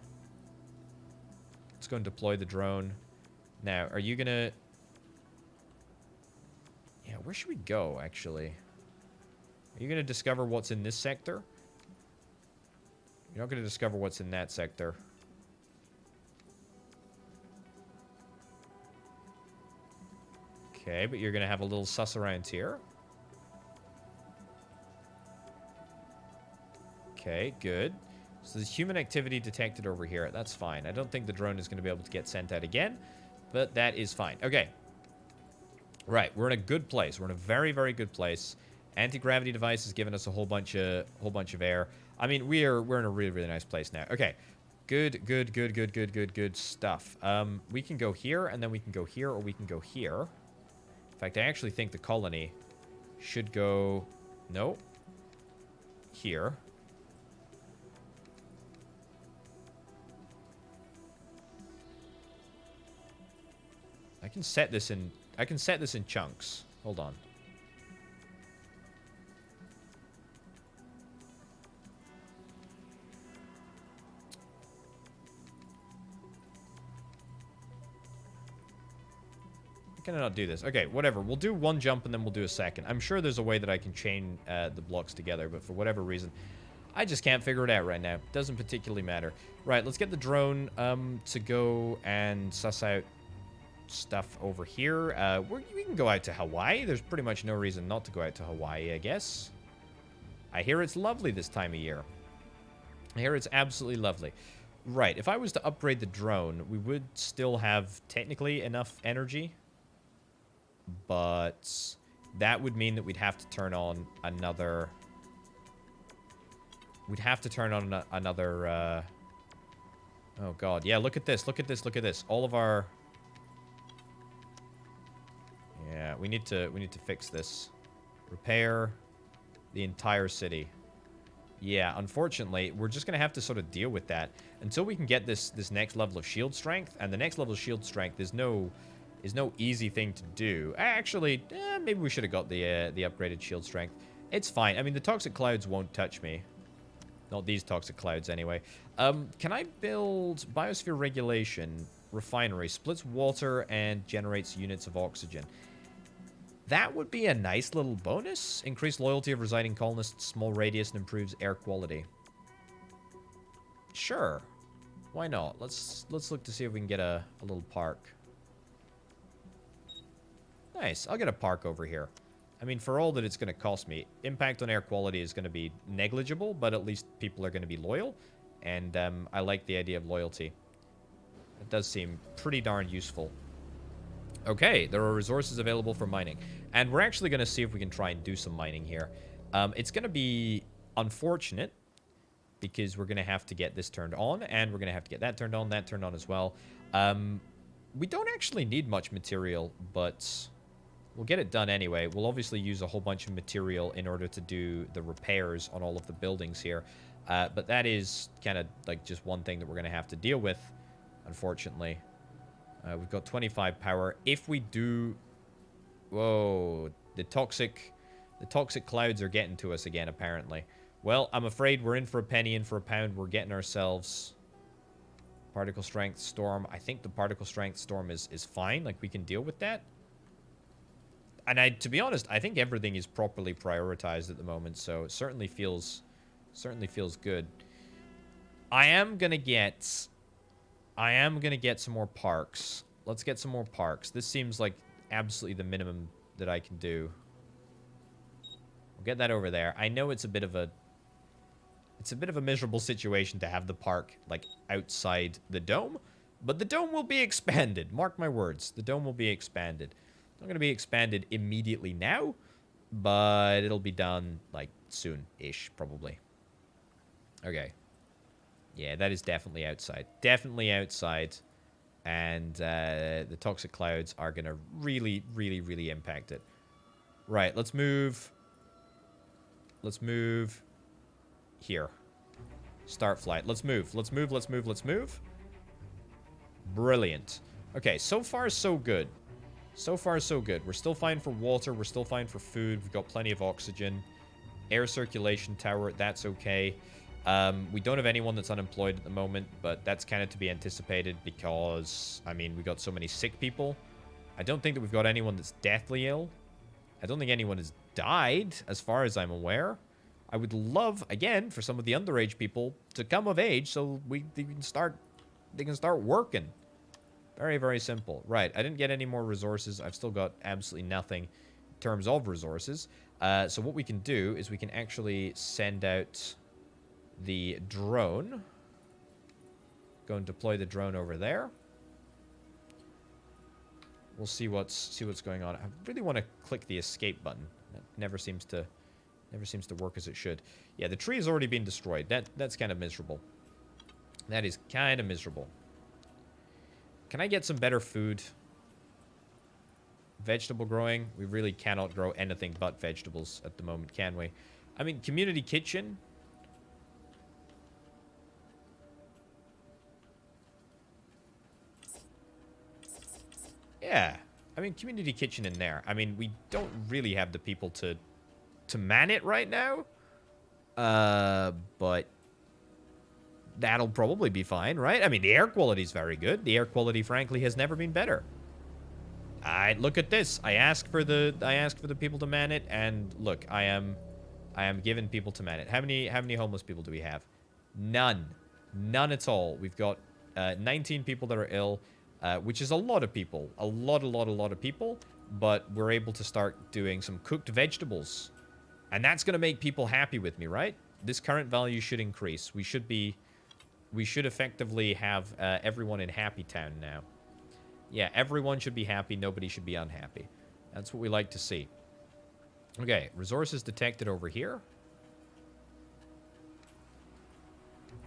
Let's go and deploy the drone. Now, are you gonna... Yeah, where should we go, actually? Are you gonna discover what's in this sector? You're not gonna discover what's in that sector. Okay, but you're going to have a little sus around here. Okay, good. So there's human activity detected over here. That's fine. I don't think the drone is going to be able to get sent out again, but that is fine. Okay. Right, we're in a good place. We're in a very, very good place. Anti-gravity device has given us a whole bunch of air. I mean, we're in a really, really nice place now. Okay. Good stuff. We can go here, and then we can go here, or we can go here. In fact, I actually think the colony should go... No. Here. I can set this in chunks. Hold on. Can I not do this? Okay, whatever. We'll do one jump and then we'll do a second. I'm sure there's a way that I can chain the blocks together, but for whatever reason, I just can't figure it out right now. Doesn't particularly matter. Right, let's get the drone to go and suss out stuff over here. We can go out to Hawaii. There's pretty much no reason not to go out to Hawaii, I guess. I hear it's lovely this time of year. I hear it's absolutely lovely. Right, if I was to upgrade the drone, we would still have technically enough energy. But that would mean that we'd have to turn on another... We'd have to turn on another... Oh, God. Yeah, look at this. Look at this. Look at this. All of our... Yeah, we need to fix this. Repair the entire city. Yeah, unfortunately, we're just going to have to sort of deal with that until we can get this next level of shield strength. And the next level of shield strength is no easy thing to do. Actually, maybe we should have got the upgraded shield strength. It's fine. I mean, the toxic clouds won't touch me. Not these toxic clouds, anyway. Can I build biosphere regulation refinery? Splits water and generates units of oxygen. That would be a nice little bonus. Increased loyalty of residing colonists, small radius, and improves air quality. Sure. Why not? Let's look to see if we can get a little park. Nice. I'll get a park over here. I mean, for all that it's going to cost me, impact on air quality is going to be negligible, but at least people are going to be loyal. And I like the idea of loyalty. It does seem pretty darn useful. Okay, there are resources available for mining. And we're actually going to see if we can try and do some mining here. It's going to be unfortunate because we're going to have to get this turned on, and we're going to have to get that turned on as well. We don't actually need much material, but we'll get it done anyway. We'll obviously use a whole bunch of material in order to do the repairs on all of the buildings here. But that is kind of like just one thing that we're going to have to deal with, unfortunately. We've got 25 power. If we do... Whoa, the toxic clouds are getting to us again, apparently. Well, I'm afraid we're in for a penny, in for a pound. We're getting ourselves particle strength storm. I think the particle strength storm is fine. Like, we can deal with that. And to be honest, I think everything is properly prioritized at the moment, so it certainly feels good. I am gonna get some more parks. Let's get some more parks. This seems like absolutely the minimum that I can do. We'll get that over there. I know it's a bit of a miserable situation to have the park like outside the dome, but the dome will be expanded. Mark my words, the dome will be expanded. It's not going to be expanded immediately now, but it'll be done like soon-ish, probably. Okay. Yeah, that is definitely outside. Definitely outside. And the toxic clouds are going to really, really, really impact it. Right, let's move. Let's move here. Start flight. Let's move. Let's move, let's move, let's move. Brilliant. Okay, so far so good. So far so good. We're still fine for water. We're still fine for food. We've got plenty of oxygen. Air circulation tower, that's okay. We don't have anyone that's unemployed at the moment, but that's kind of to be anticipated because, I mean, we got so many sick people. I don't think that we've got anyone that's deathly ill. I don't think anyone has died, as far as I'm aware. I would love, again, for some of the underage people to come of age so they can start working. Very, very simple. Right, I didn't get any more resources. I've still got absolutely nothing in terms of resources. So what we can do is we can actually send out the drone. Go and deploy the drone over there. We'll see what's going on. I really want to click the escape button. That never seems to work as it should. Yeah, the tree has already been destroyed. That's kind of miserable. That is kind of miserable. Can I get some better food? Vegetable growing? We really cannot grow anything but vegetables at the moment, can we? I mean, community kitchen. Yeah, I mean, community kitchen in there. I mean, we don't really have the people to man it right now. But that'll probably be fine, right? I mean, the air quality is very good. The air quality, frankly, has never been better. Look at this. I ask for the people to man it, and look, I am giving people to man it. How many homeless people do we have? None at all. We've got 19 people that are ill. Which is a lot of people. A lot of people. But we're able to start doing some cooked vegetables. And that's going to make people happy with me, right? This current value should increase. We should effectively have everyone in Happy Town now. Yeah, everyone should be happy. Nobody should be unhappy. That's what we like to see. Okay, resources detected over here.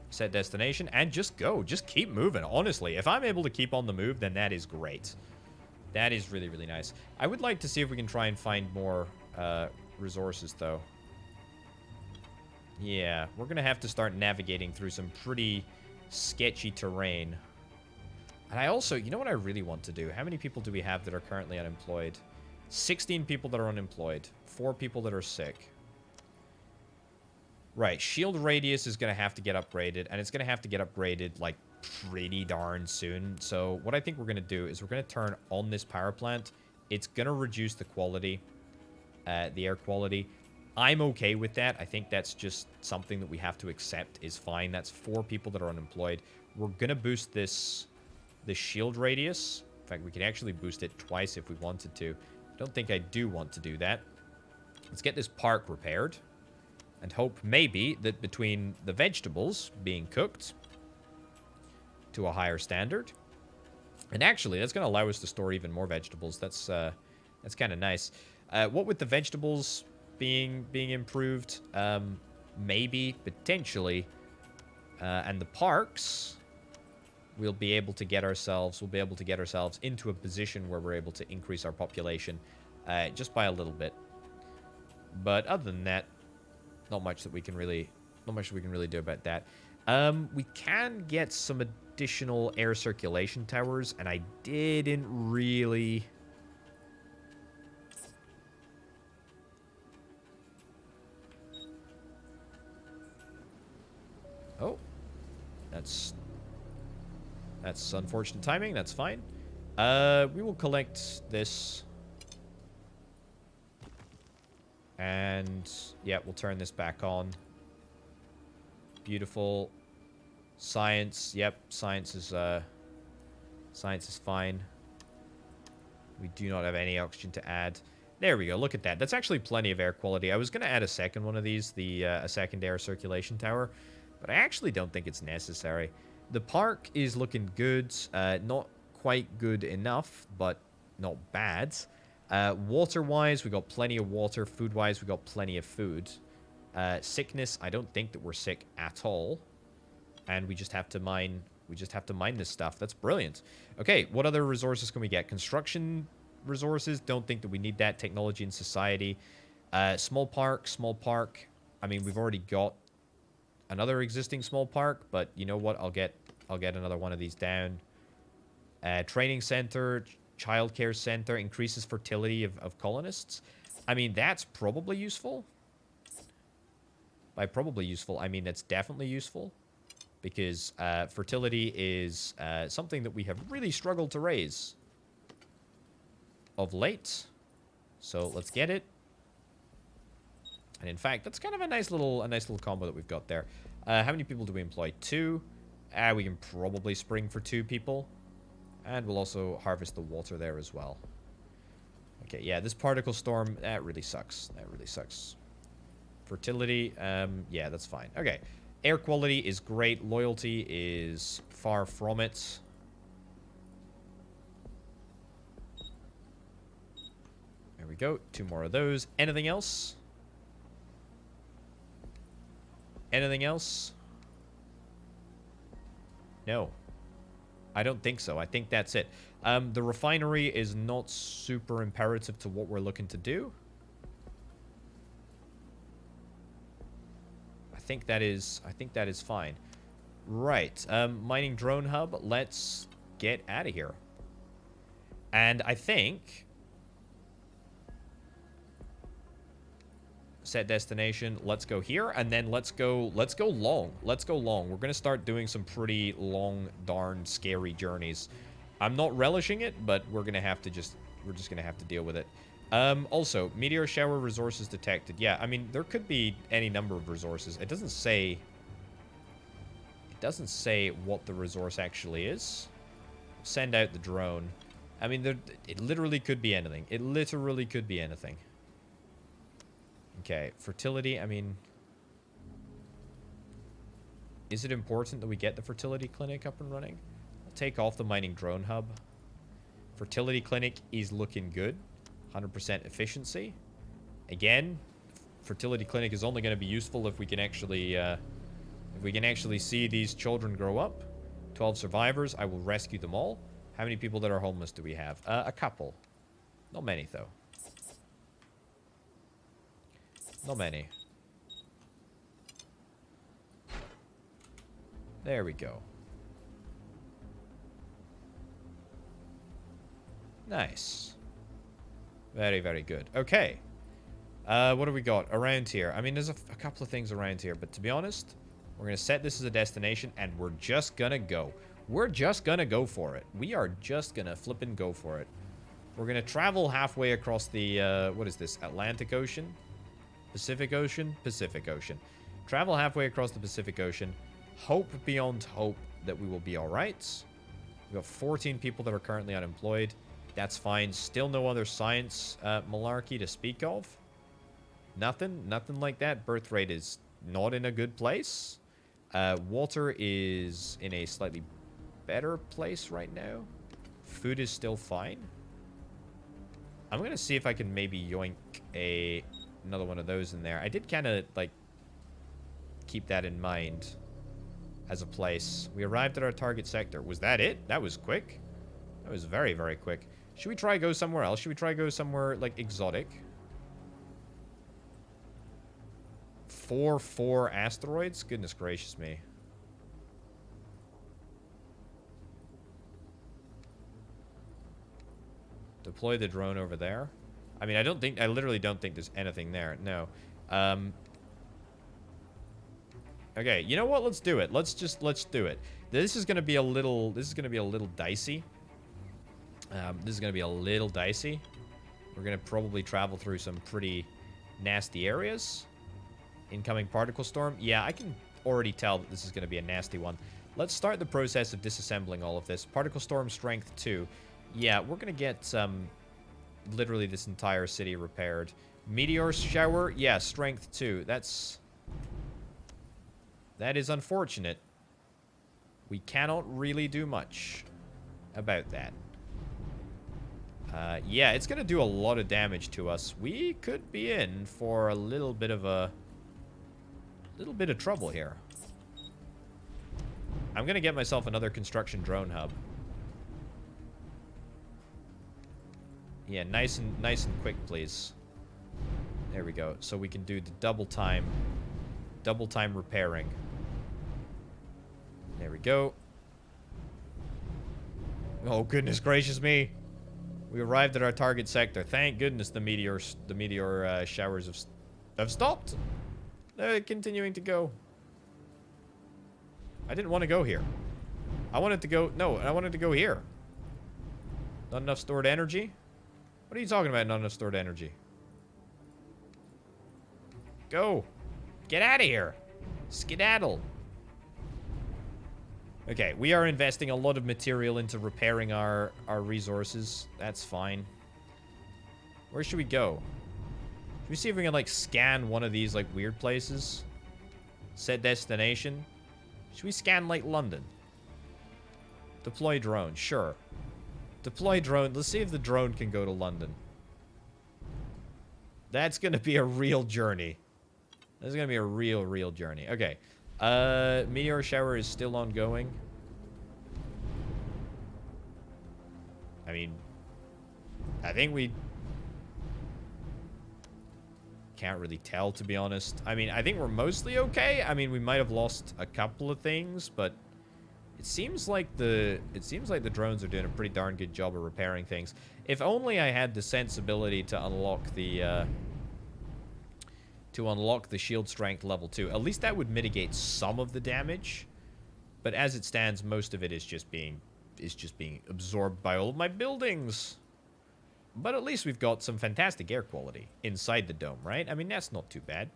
Set destination, and just go. Just keep moving, honestly. If I'm able to keep on the move, then that is great. That is really, really nice. I would like to see if we can try and find more resources, though. Yeah, we're going to have to start navigating through some pretty sketchy terrain. And I also, you know what I really want to do? How many people do we have that are currently unemployed? 16 people that are unemployed. 4 people that are sick. Right, shield radius is going to have to get upgraded, and it's going to have to get upgraded, like, pretty darn soon. So what I think we're going to do is we're going to turn on this power plant. It's going to reduce the quality, the air quality. I'm okay with that. I think that's just something that we have to accept is fine. That's 4 people that are unemployed. We're going to boost the shield radius. In fact, we can actually boost it twice if we wanted to. I don't think I do want to do that. Let's get this park repaired. And hope maybe that between the vegetables being cooked to a higher standard. And actually, that's going to allow us to store even more vegetables. That's kind of nice. What with the vegetables, being improved. Maybe, potentially. And the parks, we'll be able to get ourselves into a position where we're able to increase our population just by a little bit. But other than that, not much that we can really do about that. We can get some additional air circulation towers, and I didn't really... Oh, that's unfortunate timing. That's fine. We will collect this. And, yeah, we'll turn this back on. Beautiful. Science. Yep, science is fine. We do not have any oxygen to add. There we go. Look at that. That's actually plenty of air quality. I was going to add a second one of these, a second air circulation tower, but I actually don't think it's necessary. The park is looking good. Not quite good enough, but not bad. Water-wise, we got plenty of water. Food-wise, we got plenty of food. Sickness, I don't think that we're sick at all. And we just have to mine. We just have to mine this stuff. That's brilliant. Okay, what other resources can we get? Construction resources. Don't think that we need that. Technology and society. Small park. Small park. I mean, we've already got another existing small park, but you know what? I'll get another one of these down. Training center. Childcare center increases fertility of colonists. I mean, that's probably useful. By probably useful, I mean it's definitely useful. Because fertility is something that we have really struggled to raise of late. So let's get it. And in fact, that's kind of a nice little combo that we've got there. How many people do we employ? 2. We can probably spring for 2 people. And we'll also harvest the water there as well. Okay, yeah, this particle storm, that really sucks. That really sucks. Fertility, yeah, that's fine. Okay, air quality is great. Loyalty is far from it. There we go. 2 more of those. Anything else? Anything else? No. I don't think so. I think that's it. The refinery is not super imperative to what we're looking to do. I think that is fine. Right. Mining drone hub. Let's get out of here. And I think set destination. Let's go here, and then let's go long. Let's go long. We're gonna start doing some pretty long, darn scary journeys. I'm not relishing it, but we're just gonna have to deal with it. Also, meteor shower resources detected. Yeah, I mean there could be any number of resources. It doesn't say what the resource actually is. Send out the drone. I mean, it literally could be anything. It literally could be anything. Okay, fertility, I mean... Is it important that we get the fertility clinic up and running? I'll take off the mining drone hub. Fertility clinic is looking good. 100% efficiency. Again, fertility clinic is only going to be useful if we can actually see these children grow up. 12 survivors, I will rescue them all. How many people that are homeless do we have? A couple. Not many, though. Not many. There we go. Nice. Very, very good. Okay. What do we got around here? I mean, there's a couple of things around here, but to be honest, we're going to set this as a destination, and we're just going to go. We're just going to go for it. We are just going to flip and go for it. We're going to travel halfway across the, what is this, Atlantic Ocean? Pacific Ocean? Pacific Ocean. Travel halfway across the Pacific Ocean. Hope beyond hope that we will be alright. We've got 14 people that are currently unemployed. That's fine. Still no other science malarkey to speak of. Nothing like that. Birth rate is not in a good place. Water is in a slightly better place right now. Food is still fine. I'm going to see if I can maybe yoink a another one of those in there. I did kind of, like, keep that in mind as a place. We arrived at our target sector. Was that it? That was quick. That was very, very quick. Should we try go somewhere else? Should we try go somewhere, like, exotic? 4 asteroids? Goodness gracious me. Deploy the drone over there. I mean, I literally don't think there's anything there. No. Okay, you know what? Let's do it. Let's do it. This is going to be a little dicey. This is going to be a little dicey. We're going to probably travel through some pretty nasty areas. Incoming particle storm. Yeah, I can already tell that this is going to be a nasty one. Let's start the process of disassembling all of this. Particle storm strength 2. Yeah, we're going to get literally this entire city repaired. Meteor shower. Yeah, strength 2. That is unfortunate. We cannot really do much about that. Yeah, it's going to do a lot of damage to us. We could be in for a little bit of trouble here. I'm going to get myself another construction drone hub. Yeah, nice and quick, please. There we go. So we can do the double time repairing. There we go. Oh, goodness gracious me. We arrived at our target sector. Thank goodness the meteor showers have stopped. They're continuing to go. I didn't want to go here. I wanted to go... No, I wanted to go here. Not enough stored energy? What are you talking about, not enough stored energy? Go. Get out of here. Skedaddle. Okay, we are investing a lot of material into repairing our resources. That's fine. Where should we go? Should we see if we can, like, scan one of these, like, weird places? Set destination. Should we scan, like, London? Deploy drone. Sure. Deploy drone. Let's see if the drone can go to London. That's going to be a real journey. That's going to be a real journey. Okay. Meteor shower is still ongoing. I mean, I think we can't really tell, to be honest. I mean, I think we're mostly okay. I mean, we might have lost a couple of things, but it seems like the drones are doing a pretty darn good job of repairing things. If only I had the sensibility to unlock the shield strength level 2. At least that would mitigate some of the damage. But as it stands, most of it is just being absorbed by all of my buildings. But at least we've got some fantastic air quality inside the dome, right? I mean, that's not too bad.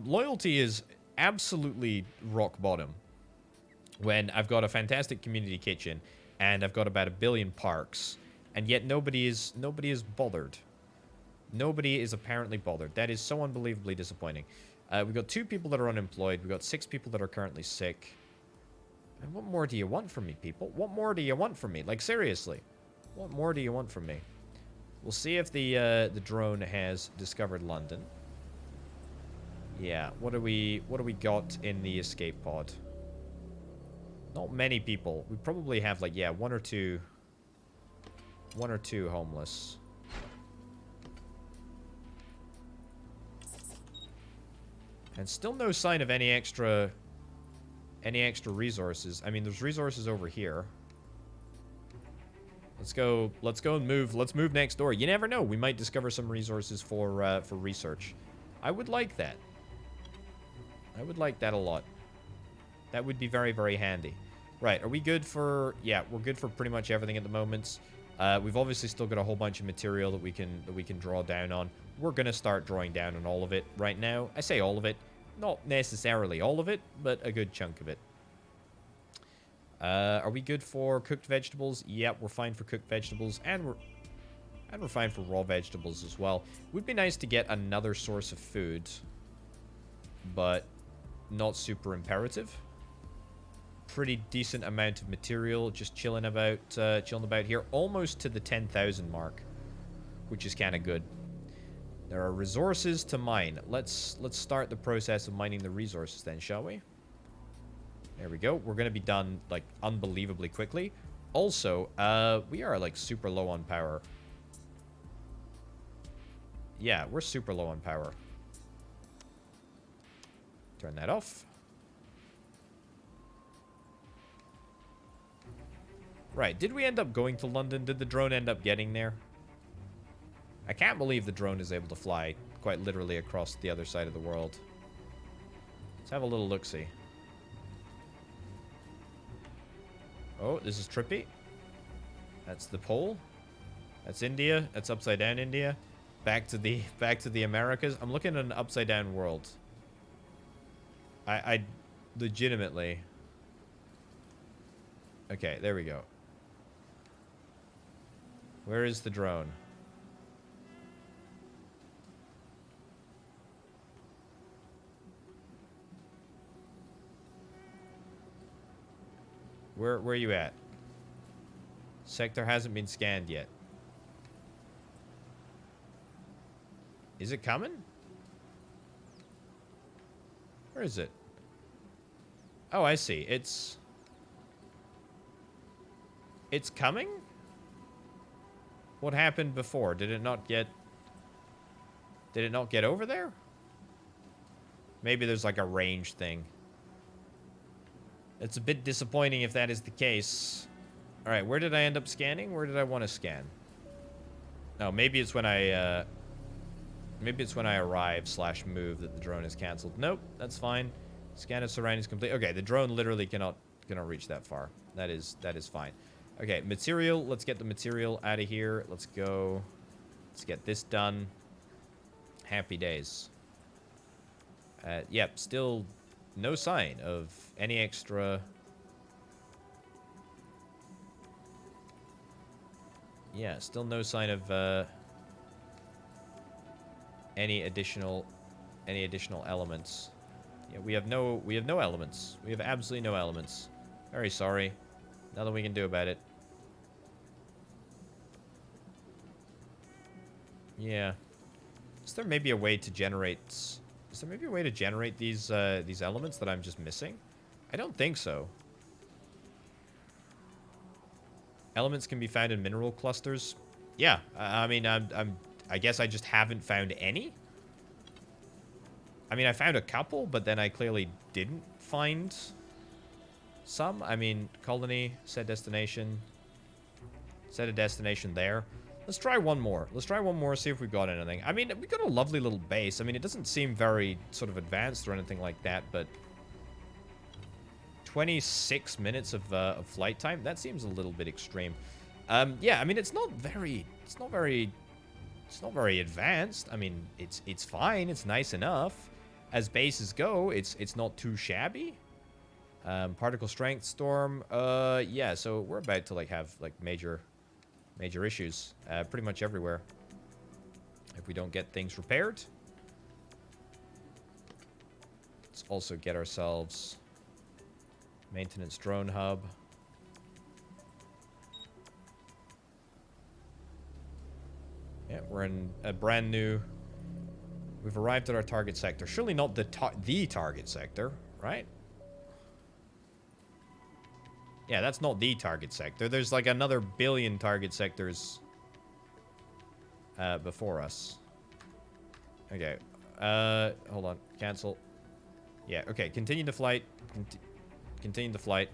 Loyalty is absolutely rock bottom when I've got a fantastic community kitchen and I've got about 1 billion parks, and yet nobody is bothered. Nobody is apparently bothered. That is so unbelievably disappointing. We've got 2 people that are unemployed. We've got 6 people that are currently sick. And what more do you want from me, people? What more do you want from me? Like, seriously. What more do you want from me? We'll see if the drone has discovered London. Yeah, what do we got in the escape pod? Not many people. We probably have, like, yeah, one or two homeless. And still no sign of any extra resources. I mean, there's resources over here. Let's go and move. Let's move next door. You never know. We might discover some resources for research. I would like that. I would like that a lot. That would be very, very handy. Right, are we good for... Yeah, we're good for pretty much everything at the moment. We've obviously still got a whole bunch of material that we can draw down on. We're going to start drawing down on all of it right now. I say all of it. Not necessarily all of it, but a good chunk of it. Are we good for cooked vegetables? Yep, we're fine for cooked vegetables, and we're fine for raw vegetables as well. Would be nice to get another source of food, but not super imperative. Pretty decent amount of material just chilling about here, almost to the 10,000 mark, which is kind of good. There are resources to mine. Let's start the process of mining the resources then, shall we? There we go. We're going to be done, like, unbelievably quickly. Also, we are, like, super low on power. Yeah, we're super low on power. Turn that off. Right, did we end up going to London? Did the drone end up getting there? I can't believe the drone is able to fly quite literally across the other side of the world. Let's have a little look-see. Oh, this is trippy. That's the pole. That's India. That's upside down India. Back to the Americas. I'm looking at an upside down world. I legitimately. Okay, there we go. Where is the drone? Where are you at? Sector hasn't been scanned yet. Is it coming? Where is it? Oh, I see. It's coming? What happened before? Did it not get over there? Maybe there's like a range thing. It's a bit disappointing if that is the case. Alright, where did I end up scanning? Where did I want to scan? Oh, maybe it's when I arrive / move that the drone is cancelled. Nope, that's fine. Scan of surroundings complete. Okay, the drone literally cannot reach that far. That is fine. Okay, material. Let's get the material out of here. Let's go. Let's get this done. Happy days. Yep, still no sign of any extra. Yeah, still no sign of any additional elements. Yeah, we have no elements. We have absolutely no elements. Very sorry. Nothing we can do about it. Yeah. Is there maybe a way to generate these elements that I'm just missing? I don't think so. Elements can be found in mineral clusters. Yeah, I mean, I guess I just haven't found any. I mean, I found a couple, but then I clearly didn't find some. I mean, colony, set destination. Set a destination there. Let's try one more. Let's try one more, see if we've got anything. I mean, we've got a lovely little base. I mean, it doesn't seem very sort of advanced or anything like that, but 26 minutes of flight time, that seems a little bit extreme. Yeah, I mean, it's not very advanced. I mean, it's fine. It's nice enough. As bases go, it's not too shabby. Particle strength storm. Yeah, so we're about to like have like major issues pretty much everywhere if we don't get things repaired. Let's also get ourselves maintenance drone hub. Yeah, we're in a brand new. We've arrived at our target sector. Surely not the target sector, right? Yeah, that's not the target sector. There's like another billion target sectors before us. Okay. Hold on. Cancel. Yeah, okay. Continue the flight. Continue the flight.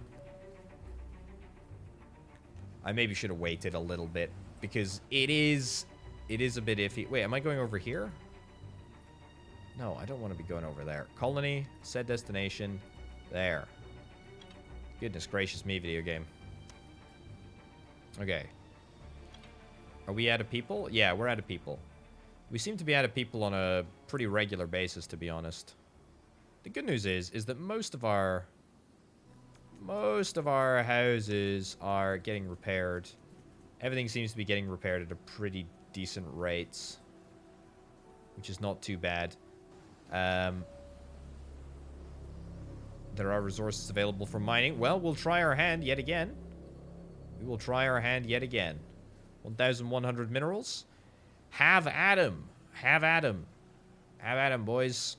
I maybe should have waited a little bit because it is a bit iffy. Wait, am I going over here? No, I don't want to be going over there. Colony, set destination, there. Goodness gracious me, video game. Okay. Are we out of people? Yeah, we're out of people. We seem to be out of people on a pretty regular basis, to be honest. The good news is that most of our houses are getting repaired. Everything seems to be getting repaired at a pretty decent rates, which is not too bad. There are resources available for mining. Well, we'll try our hand yet again. We will try our hand yet again. 1,100 minerals. Have at 'em. Have at 'em. Have at 'em, boys.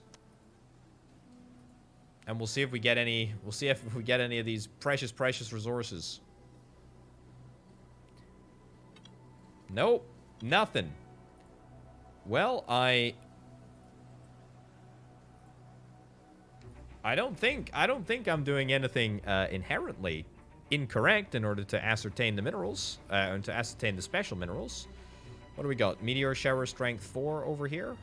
And we'll see if we get any. We'll see if we get any of these precious, precious resources. Nope, nothing. Well, I don't think I'm doing anything inherently incorrect in order to ascertain the minerals and to ascertain the special minerals. What do we got? Meteor shower strength 4 over here.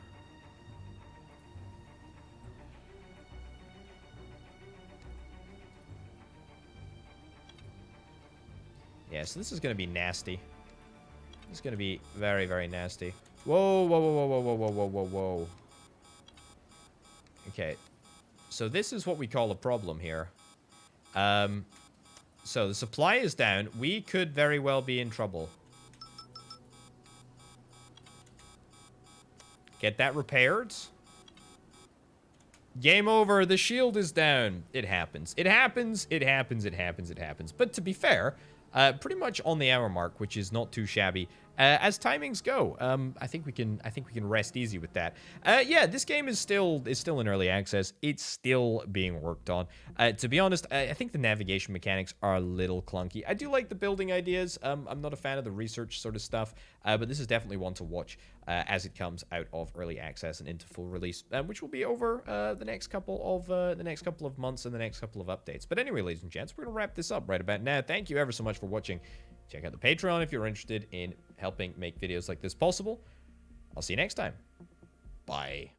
Yeah, so this is going to be nasty. This is going to be very, very nasty. Whoa, whoa, whoa, whoa, whoa, whoa, whoa, whoa, whoa. Okay. So this is what we call a problem here. So the supply is down. We could very well be in trouble. Get that repaired. Game over. The shield is down. It happens. It happens. It happens. It happens. It happens. But to be fair, pretty much on the hour mark, which is not too shabby. As timings go, I think we can rest easy with that. Yeah, this game is still in early access. It's still being worked on. To be honest, I think the navigation mechanics are a little clunky. I do like the building ideas. I'm not a fan of the research sort of stuff, but this is definitely one to watch as it comes out of early access and into full release, which will be over the next couple of months and the next couple of updates. But anyway, ladies and gents, we're gonna wrap this up right about now. Thank you ever so much for watching. Check out the Patreon if you're interested in helping make videos like this possible. I'll see you next time. Bye.